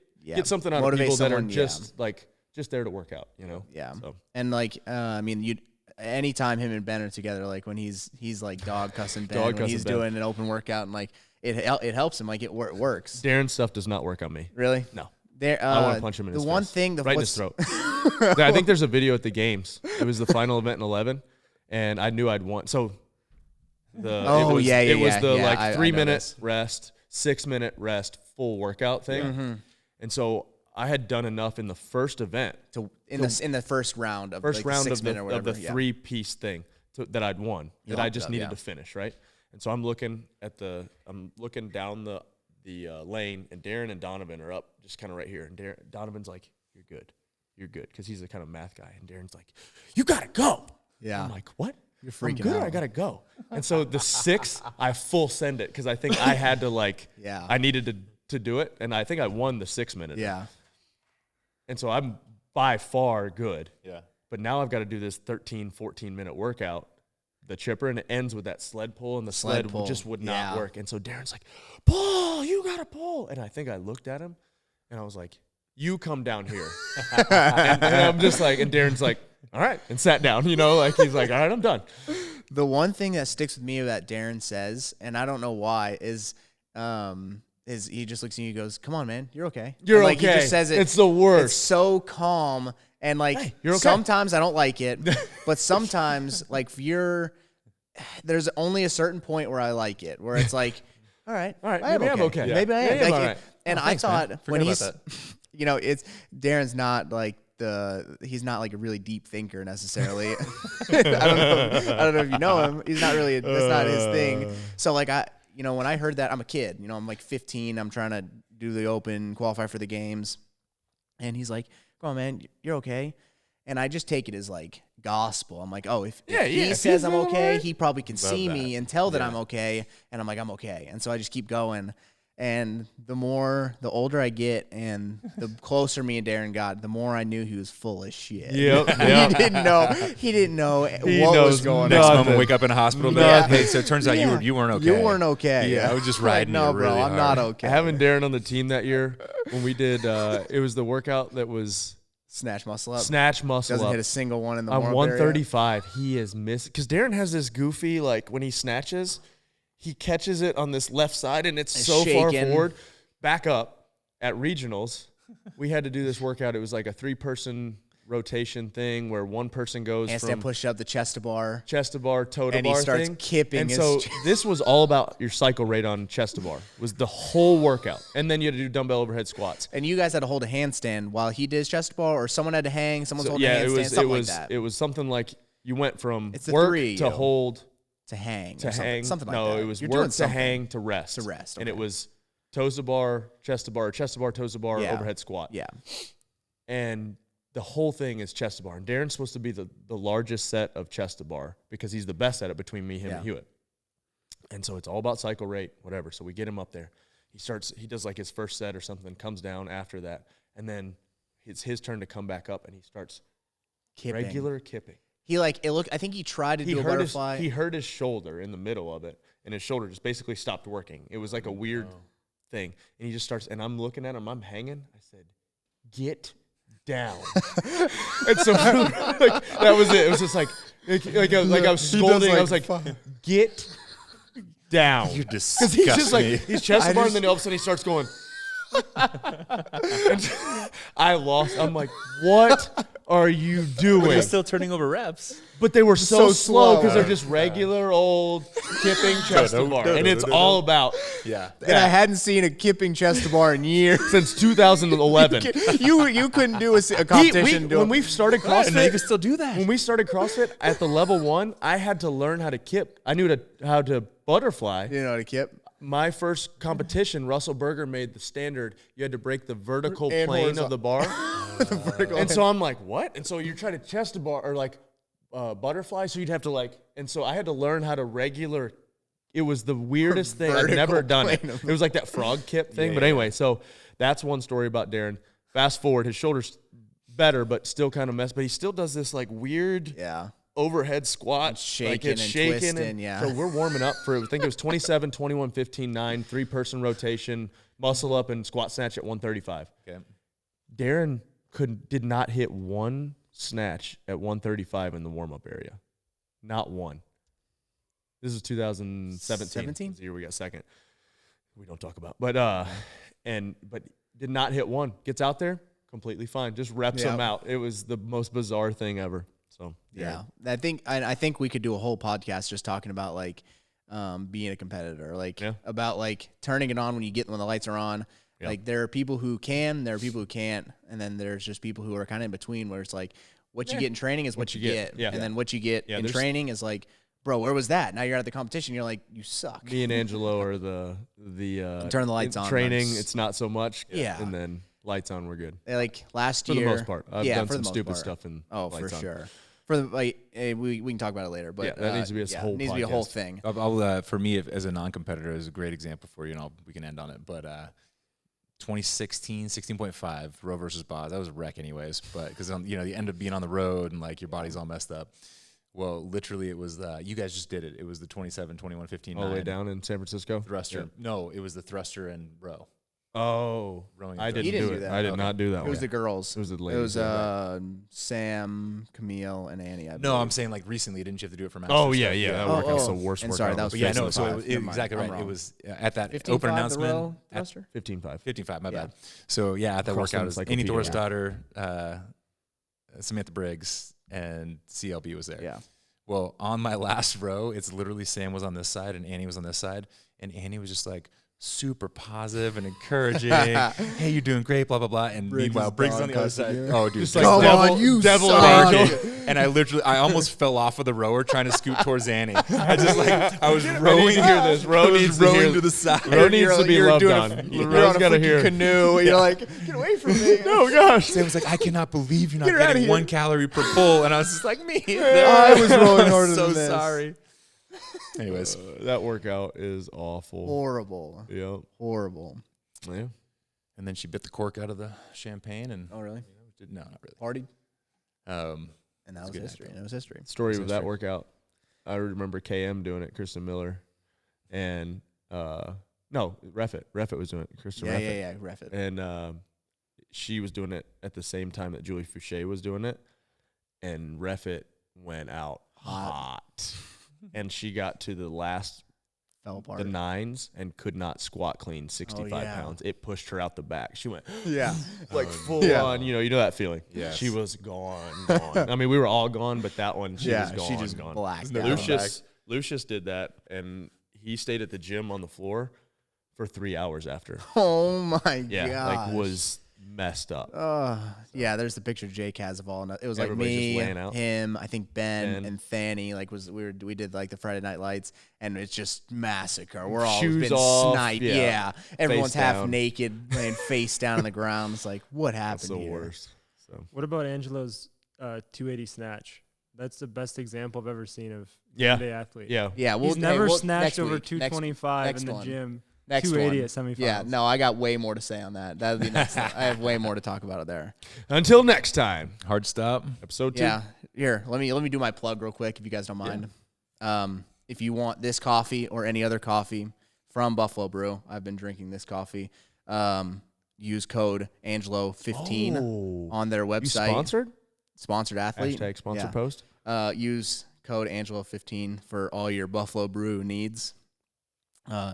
Speaker 4: something out
Speaker 1: Motivate
Speaker 4: of people
Speaker 1: someone,
Speaker 4: that are just there to work out, you know.
Speaker 1: Yeah.
Speaker 4: So.
Speaker 1: And like, I mean, anytime him and Ben are together, like when he's like dog cussing Ben, when he's doing an open workout, and like it helps him, like it works.
Speaker 4: Darren's stuff does not work on me.
Speaker 1: Really?
Speaker 4: No.
Speaker 1: I
Speaker 4: want to punch him in his face.
Speaker 1: The one thing,
Speaker 4: right in his throat. I think there's a video at the games. It was the final event in 11, and I knew I'd won. So it was the 3 minute rest, 6 minute rest, full workout thing.
Speaker 1: Mm-hmm.
Speaker 4: And so I had done enough in the first event
Speaker 1: in the first round of
Speaker 4: first
Speaker 1: like
Speaker 4: round
Speaker 1: 6
Speaker 4: of
Speaker 1: minute or whatever,
Speaker 4: the 3-piece thing that I'd won, that I just needed to finish, right? And so I'm looking down the lane, and Darren and Donovan are up just kind of right here, and Donovan's like, you're good, because he's the kind of math guy, and Darren's like, you gotta go.
Speaker 1: Yeah.
Speaker 4: I'm like, what?
Speaker 1: You're
Speaker 4: I'm
Speaker 1: freaking
Speaker 4: good.
Speaker 1: out.
Speaker 4: I gotta go. And so the 6, I full send it because I think I had to I needed to do it, and I think I won the 6 minute.
Speaker 1: Yeah.
Speaker 4: And so I'm by far good.
Speaker 3: Yeah.
Speaker 4: But now I've got to do this 13, 14-minute workout, the chipper, and it ends with that sled pull, and the sled
Speaker 1: pull.
Speaker 4: just would not
Speaker 1: Yeah.
Speaker 4: work. And so Darren's like, pull, you got to pull. And I think I looked at him, and I was like, you come down here. and I'm just like, and Darren's like, all right, and sat down, he's like, all right, I'm done.
Speaker 1: The one thing that sticks with me that Darren says, and I don't know why, is he just looks at you and goes, come on, man, you're okay.
Speaker 4: You're
Speaker 1: and,
Speaker 4: okay.
Speaker 1: He just says it.
Speaker 4: It's the worst.
Speaker 1: It's so calm. And
Speaker 4: Hey, you're okay.
Speaker 1: sometimes I don't like it, but sometimes there's only a certain point where I like it, where it's like, all right,
Speaker 4: maybe I'm okay.
Speaker 1: Yeah. Maybe I am.
Speaker 4: Maybe I'm all right.
Speaker 1: And
Speaker 3: thanks,
Speaker 1: I thought
Speaker 3: man.
Speaker 1: when
Speaker 3: Forget
Speaker 1: he's,
Speaker 3: about
Speaker 1: it's Darren's not like he's not like a really deep thinker necessarily. I don't know if you know him. He's not really, that's not his thing. So when I heard that, I'm a kid, I'm like 15, I'm trying to do the open, qualify for the games. And he's like, come on, man, you're okay. And I just take it as like gospel. I'm like, oh, if he says I'm okay, he probably can see me and tell that I'm okay. And I'm like, I'm okay. And so I just keep going. And the older I get and the closer me and Darren got, the more I knew he was full of shit.
Speaker 4: Yep.
Speaker 1: He didn't know
Speaker 4: He
Speaker 1: what
Speaker 4: knows
Speaker 1: was going on.
Speaker 3: Next
Speaker 4: Nothing.
Speaker 3: moment, wake up in a hospital.
Speaker 1: Yeah.
Speaker 3: Hey, so it turns out you weren't okay.
Speaker 1: You weren't okay.
Speaker 3: Yeah, I was just
Speaker 1: Like,
Speaker 3: riding
Speaker 1: no,
Speaker 3: you really
Speaker 1: bro, I'm not
Speaker 3: hard.
Speaker 1: okay.
Speaker 4: Having Darren on the team that year when we did, it was the workout that was
Speaker 1: Snatch muscle up.
Speaker 4: snatch muscle
Speaker 1: Doesn't
Speaker 4: up.
Speaker 1: hit a single one in the
Speaker 4: On
Speaker 1: warm-up area.
Speaker 4: 135, he is missing. Because Darren has this goofy, when he snatches, he catches it on this left side, and it's so far
Speaker 1: shaking.
Speaker 4: forward. Back up at regionals, we had to do this workout. It was like a 3-person rotation thing where one person goes
Speaker 1: Handstand
Speaker 4: from
Speaker 1: push up, the chest to bar.
Speaker 4: chest to bar, toe to
Speaker 1: And he
Speaker 4: bar
Speaker 1: starts
Speaker 4: thing.
Speaker 1: kipping
Speaker 4: And
Speaker 1: his
Speaker 4: so
Speaker 1: chest.
Speaker 4: this was all about your cycle rate on chest to bar. Was the whole workout. And then you had to do dumbbell overhead squats.
Speaker 1: And you guys had to hold a handstand while he did his chest to bar, or someone had to hang, someone's holding a
Speaker 4: it
Speaker 1: handstand,
Speaker 4: was
Speaker 1: something like that.
Speaker 4: it was something like you went from
Speaker 1: It's the
Speaker 4: work
Speaker 1: three,
Speaker 4: to
Speaker 1: yo.
Speaker 4: hold
Speaker 1: to hang.
Speaker 4: to
Speaker 1: or something,
Speaker 4: hang.
Speaker 1: Something like
Speaker 4: no,
Speaker 1: that.
Speaker 4: it was
Speaker 1: You're doing
Speaker 4: work to
Speaker 1: something.
Speaker 4: hang to rest.
Speaker 1: To rest,
Speaker 4: And it
Speaker 1: okay.
Speaker 4: was toes to bar, chest to bar, toes to bar,
Speaker 1: Yeah.
Speaker 4: overhead squat.
Speaker 1: Yeah.
Speaker 4: And the whole thing is chest to bar. And Darren's supposed to be the largest set of chest to bar because he's the best at it between me, him, and Hewitt. And so it's all about cycle rate, whatever. So we get him up there. He does like his first set or something, comes down after that. And then it's his turn to come back up, and he starts
Speaker 1: Kipping.
Speaker 4: regular kipping.
Speaker 1: I think he tried to do a butterfly.
Speaker 4: He hurt his shoulder in the middle of it, and his shoulder just basically stopped working. It was like a weird thing. And he just starts, and I'm looking at him, I'm hanging. I said, get down. And so that was it. It was just like I was scolding. I was like, get down.
Speaker 3: You're
Speaker 4: Because
Speaker 3: disgusting.
Speaker 4: he's just like, he's chest to bar, and then all of a sudden he starts going. And I lost. I'm like, what are you doing?
Speaker 3: You're still turning over reps.
Speaker 4: But they were so slow because
Speaker 1: slow.
Speaker 4: they're just regular old kipping chest to bar. And it's all about
Speaker 3: Yeah.
Speaker 1: and I hadn't seen a kipping chest to bar in years.
Speaker 4: since 2011.
Speaker 1: you couldn't do a competition.
Speaker 4: When we started
Speaker 3: I didn't know you could
Speaker 4: CrossFit,
Speaker 3: still do that.
Speaker 4: when we started CrossFit at the level 1, I had to learn how to kip. I knew how to butterfly.
Speaker 1: you know to kip.
Speaker 4: My first competition, Russell Berger made the standard. You had to break the vertical
Speaker 1: And
Speaker 4: plane
Speaker 1: horizontal.
Speaker 4: of the bar.
Speaker 1: The vertical
Speaker 4: And so I'm like, what? And so you're trying to chest to bar or butterfly. So you'd have to and so I had to learn how to regular. It was the weirdest thing. I've never
Speaker 1: Vertical
Speaker 4: done it.
Speaker 1: plane of
Speaker 4: It was like that frog kip thing. But anyway, so that's one story about Darren. Fast forward, his shoulder's better, but still kind of messed. But he still does this weird
Speaker 1: Yeah.
Speaker 4: overhead squat.
Speaker 1: shaking
Speaker 4: it's
Speaker 1: and
Speaker 4: shaking
Speaker 1: twisting, yeah.
Speaker 4: So we're warming up for, I think it was 27, 21, 15, 9, 3-person rotation, muscle up, and squat snatch at 135.
Speaker 3: Okay.
Speaker 4: Darren did not hit one snatch at 135 in the warm-up area. Not one. This is 2017.
Speaker 1: 17?
Speaker 4: The year we got second. We don't talk about. But did not hit one. Gets out there, completely fine. Just reps
Speaker 1: Yeah.
Speaker 4: him out. It was the most bizarre thing ever. So
Speaker 1: Yeah, I think we could do a whole podcast just talking about being a competitor, about turning it on when the lights are on.
Speaker 4: Yeah.
Speaker 1: Like there are people who can, there are people who can't, and then there's just people who are kind of in between where it's like what you get in training is what you get,
Speaker 4: Yeah.
Speaker 1: and then what you get in
Speaker 4: there's-
Speaker 1: training is like, bro, where was that? Now you're at the competition, you're like, you suck.
Speaker 4: me and Angelo are the
Speaker 1: Turn the lights
Speaker 4: in
Speaker 1: on
Speaker 4: training.
Speaker 1: ones.
Speaker 4: It's not so much.
Speaker 1: Yeah.
Speaker 4: And then lights on, we're good.
Speaker 1: Like last
Speaker 4: For
Speaker 1: year,
Speaker 4: the most part. I've
Speaker 1: yeah,
Speaker 4: done
Speaker 1: for
Speaker 4: some
Speaker 1: the most
Speaker 4: stupid
Speaker 1: part.
Speaker 4: stuff in
Speaker 1: Oh, for
Speaker 4: lights on.
Speaker 1: sure. For the we can talk about it later, but
Speaker 4: Yeah, that needs to be a whole
Speaker 1: needs to be a whole
Speaker 4: podcast.
Speaker 1: thing.
Speaker 3: For me, as a non-competitor, is a great example for you. And we can end on it. But 2016, 16.5 row versus Boz. That was a wreck, anyways. But because you end up being on the road and like your body's all messed up. Well, literally, it was you guys just did it. It was the 27, 21, 15,
Speaker 4: All the way down in San Francisco.
Speaker 3: thruster.
Speaker 4: Yeah.
Speaker 3: No, it was the thruster and row.
Speaker 4: Oh,
Speaker 3: Rowing
Speaker 4: I
Speaker 3: and
Speaker 4: didn't
Speaker 1: He didn't
Speaker 4: do
Speaker 1: do
Speaker 4: it.
Speaker 1: that.
Speaker 4: I did
Speaker 3: Okay.
Speaker 4: not do that
Speaker 1: It
Speaker 4: one.
Speaker 1: was the girls.
Speaker 4: It was the
Speaker 1: It
Speaker 4: ladies.
Speaker 1: was Sam, Camille, and Annie. I
Speaker 3: No,
Speaker 1: believe.
Speaker 3: I'm saying like recently, didn't you have to do it for Masters?
Speaker 4: Oh, yeah,
Speaker 3: stuff?
Speaker 4: yeah. That workout's the worst
Speaker 1: And
Speaker 4: workout.
Speaker 1: sorry, that
Speaker 4: on
Speaker 1: was
Speaker 4: the
Speaker 3: But yeah,
Speaker 4: face
Speaker 3: no,
Speaker 4: of
Speaker 3: so
Speaker 4: the
Speaker 3: it,
Speaker 4: planet.
Speaker 3: it,
Speaker 1: Never mind.
Speaker 3: exactly
Speaker 1: I'm
Speaker 3: right.
Speaker 1: wrong.
Speaker 3: It was at that
Speaker 1: 15.5
Speaker 3: open
Speaker 1: the
Speaker 3: announcement.
Speaker 1: row
Speaker 3: At
Speaker 1: thruster?
Speaker 4: 15.5.
Speaker 3: 15.5, my
Speaker 1: Yeah.
Speaker 3: bad. So yeah, at that
Speaker 4: CrossFit
Speaker 3: workout, it was Annie
Speaker 4: encyclopedia.
Speaker 3: Thor's daughter, Samantha Briggs, and CLB was there.
Speaker 1: Yeah.
Speaker 3: Well, on my last row, it's literally Sam was on this side and Annie was on this side, and Annie was just like super positive and encouraging. Hey, you're doing great, blah blah blah. And meanwhile, Briggs is on the other side. Oh, dude,
Speaker 4: Just
Speaker 3: like,
Speaker 4: like
Speaker 1: Come
Speaker 4: devil,
Speaker 1: on, you
Speaker 4: devil
Speaker 1: suck.
Speaker 4: and angel.
Speaker 3: and I almost fell off of the rower trying to scoot towards Annie. I was
Speaker 4: I need
Speaker 3: rowing.
Speaker 4: to hear this. Ro
Speaker 3: I was
Speaker 4: needs to
Speaker 3: rowing
Speaker 4: hear
Speaker 3: to the side.
Speaker 4: Ro needs to be
Speaker 1: you're
Speaker 4: loved
Speaker 1: doing
Speaker 4: on.
Speaker 1: You're
Speaker 4: Ro's
Speaker 1: on a
Speaker 4: gotta
Speaker 1: freaking
Speaker 4: hear.
Speaker 1: canoe. You're like, get away from me.
Speaker 4: Oh gosh.
Speaker 3: Sam was like, I cannot believe you're not
Speaker 1: Get her outta
Speaker 3: getting
Speaker 1: here.
Speaker 3: 1 calorie per pull. And I was just like, me.
Speaker 1: I was rowing harder
Speaker 3: so
Speaker 1: than this.
Speaker 3: sorry. Anyways,
Speaker 4: That workout is awful.
Speaker 1: Horrible.
Speaker 4: Yep.
Speaker 1: Horrible.
Speaker 4: Yeah.
Speaker 3: and then she bit the cork out of the champagne and
Speaker 1: Oh, really?
Speaker 3: no, not really.
Speaker 1: Partied?
Speaker 3: Um,
Speaker 1: And that
Speaker 3: It's
Speaker 1: was
Speaker 3: a good
Speaker 1: history.
Speaker 3: night,
Speaker 1: And it was history.
Speaker 4: Story
Speaker 3: That's
Speaker 4: with that
Speaker 3: history.
Speaker 4: workout. I remember KM doing it, Kristen Miller, and no, Reffit. Reffit was doing it. Kristen
Speaker 1: Yeah,
Speaker 4: Reffit.
Speaker 1: yeah, yeah. Ref it.
Speaker 4: And she was doing it at the same time that Julie Fouché was doing it, and Reffit went out hot. And she got to the last,
Speaker 1: Fell apart.
Speaker 4: the nines, and could not squat clean 65
Speaker 1: yeah.
Speaker 4: pounds. It pushed her out the back. She went
Speaker 1: Yeah.
Speaker 4: like full
Speaker 1: Yeah.
Speaker 4: on, you know that feeling.
Speaker 3: Yes.
Speaker 4: She was gone. I mean, we were all gone, but that one, she was
Speaker 1: Yeah,
Speaker 4: gone.
Speaker 1: she just
Speaker 4: gone.
Speaker 1: blacked
Speaker 3: No,
Speaker 1: out.
Speaker 4: Lucius did that, and he stayed at the gym on the floor for 3 hours after.
Speaker 1: Oh, my
Speaker 4: Yeah,
Speaker 1: gosh.
Speaker 4: like was messed up.
Speaker 1: Yeah, there's the picture Jake has of all. It was like
Speaker 4: Everybody's just
Speaker 1: me,
Speaker 4: laying out.
Speaker 1: him, I think Ben,
Speaker 4: Ben.
Speaker 1: and Fanny. Like we did like the Friday Night Lights, and it's just massacre. We're all
Speaker 4: Shoes
Speaker 1: been
Speaker 4: off,
Speaker 1: sniped.
Speaker 4: yeah.
Speaker 1: Yeah, everyone's
Speaker 4: Face
Speaker 1: half
Speaker 4: down.
Speaker 1: naked, laying face down on the ground. It's like, what happened
Speaker 4: That's the
Speaker 1: here?
Speaker 4: worst. So
Speaker 5: What about Angelo's 280 snatch? That's the best example I've ever seen of
Speaker 4: Yeah.
Speaker 5: everyday athlete.
Speaker 4: yeah,
Speaker 1: Yeah,
Speaker 5: He's never
Speaker 1: next
Speaker 5: snatched over
Speaker 1: week.
Speaker 5: 225
Speaker 1: next
Speaker 5: in the
Speaker 1: one.
Speaker 5: gym.
Speaker 1: Next
Speaker 5: 280
Speaker 1: one.
Speaker 5: at semifinals.
Speaker 1: Yeah, no, I got way more to say on that. That would be next. I have way more to talk about it there.
Speaker 4: Until next time,
Speaker 3: hard stop.
Speaker 4: episode 2.
Speaker 1: Yeah, here, let me do my plug real quick if you guys don't mind. If you want this coffee or any other coffee from Buffalo Brew, I've been drinking this coffee. Use code Angelo15 on their
Speaker 4: You
Speaker 1: website.
Speaker 4: sponsored?
Speaker 1: Sponsored athlete.
Speaker 4: Hashtag sponsored
Speaker 1: Yeah.
Speaker 4: post.
Speaker 1: Use code Angelo15 for all your Buffalo Brew needs.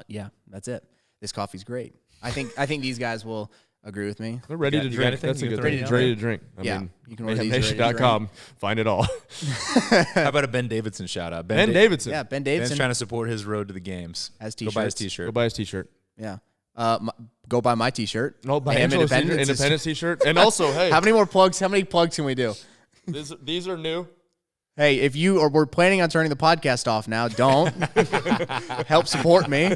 Speaker 1: Yeah, that's it. This coffee's great. I think these guys will agree with me.
Speaker 4: They're ready
Speaker 3: You
Speaker 4: to
Speaker 3: got- you got
Speaker 4: drink.
Speaker 3: anything
Speaker 4: That's a
Speaker 3: you
Speaker 4: good
Speaker 3: can
Speaker 4: thing.
Speaker 3: throw
Speaker 4: It's
Speaker 3: in
Speaker 4: ready
Speaker 3: there?
Speaker 4: to drink. I
Speaker 1: Yeah,
Speaker 4: mean,
Speaker 1: you can order these. ready to
Speaker 4: mayhemnation.com. Find it all.
Speaker 3: How about a Ben Davidson shout out?
Speaker 4: Ben Davidson.
Speaker 1: Yeah, Ben
Speaker 3: Ben's
Speaker 1: Davidson
Speaker 3: trying to support his road to the games.
Speaker 1: has
Speaker 3: Go buy his
Speaker 1: t-shirts.
Speaker 3: t-shirt.
Speaker 4: Go buy his t-shirt.
Speaker 1: Yeah. Go buy my t-shirt.
Speaker 4: No, buy
Speaker 1: Mayhem
Speaker 4: Angelo's
Speaker 1: Independence.
Speaker 4: Independence t-shirt. And also, hey,
Speaker 1: How many more plugs? How many plugs can we do?
Speaker 4: these are new.
Speaker 1: Hey, if you or we're planning on turning the podcast off now, don't help support me.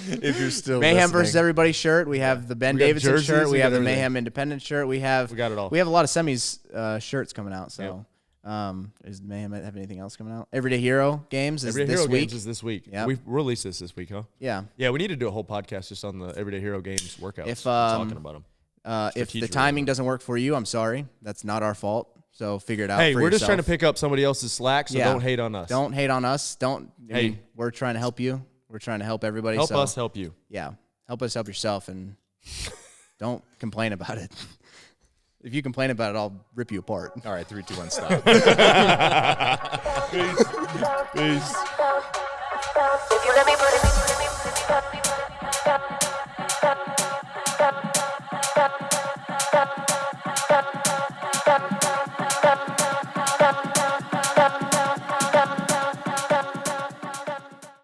Speaker 3: If you're still
Speaker 1: Mayhem versus everybody shirt. We have the Ben
Speaker 4: We got
Speaker 1: Davidson
Speaker 4: jerseys,
Speaker 1: shirt. We
Speaker 4: we
Speaker 1: have
Speaker 4: got
Speaker 1: the
Speaker 4: everything.
Speaker 1: Mayhem Independent shirt. We have
Speaker 4: We got it all.
Speaker 1: We have a lot of semis shirts coming out. So, does Mayhem have anything else coming out? Everyday Hero games is
Speaker 4: Everyday
Speaker 1: this
Speaker 4: Hero
Speaker 1: week.
Speaker 4: Games is this week.
Speaker 1: Yep.
Speaker 4: We released this week, huh?
Speaker 1: Yeah.
Speaker 4: Yeah, we need to do a whole podcast just on the Everyday Hero Games workouts.
Speaker 1: If,
Speaker 4: talking about them.
Speaker 1: If the
Speaker 4: Strategic
Speaker 1: timing doesn't work for you, I'm sorry. That's not our fault. So figure it out.
Speaker 4: Hey,
Speaker 1: for
Speaker 4: we're just
Speaker 1: yourself.
Speaker 4: trying to pick up somebody else's slack, so
Speaker 1: Yeah.
Speaker 4: don't hate on us.
Speaker 1: Don't hate on us. Don't. I
Speaker 4: Hey.
Speaker 1: mean, we're trying to help you. We're trying to help everybody.
Speaker 4: help
Speaker 1: so,
Speaker 4: us help you.
Speaker 1: Yeah. Help us help yourself, and don't complain about it. If you complain about it, I'll rip you apart.
Speaker 3: All right, 3, 2, 1, stop.
Speaker 4: Peace.
Speaker 6: If you let me put it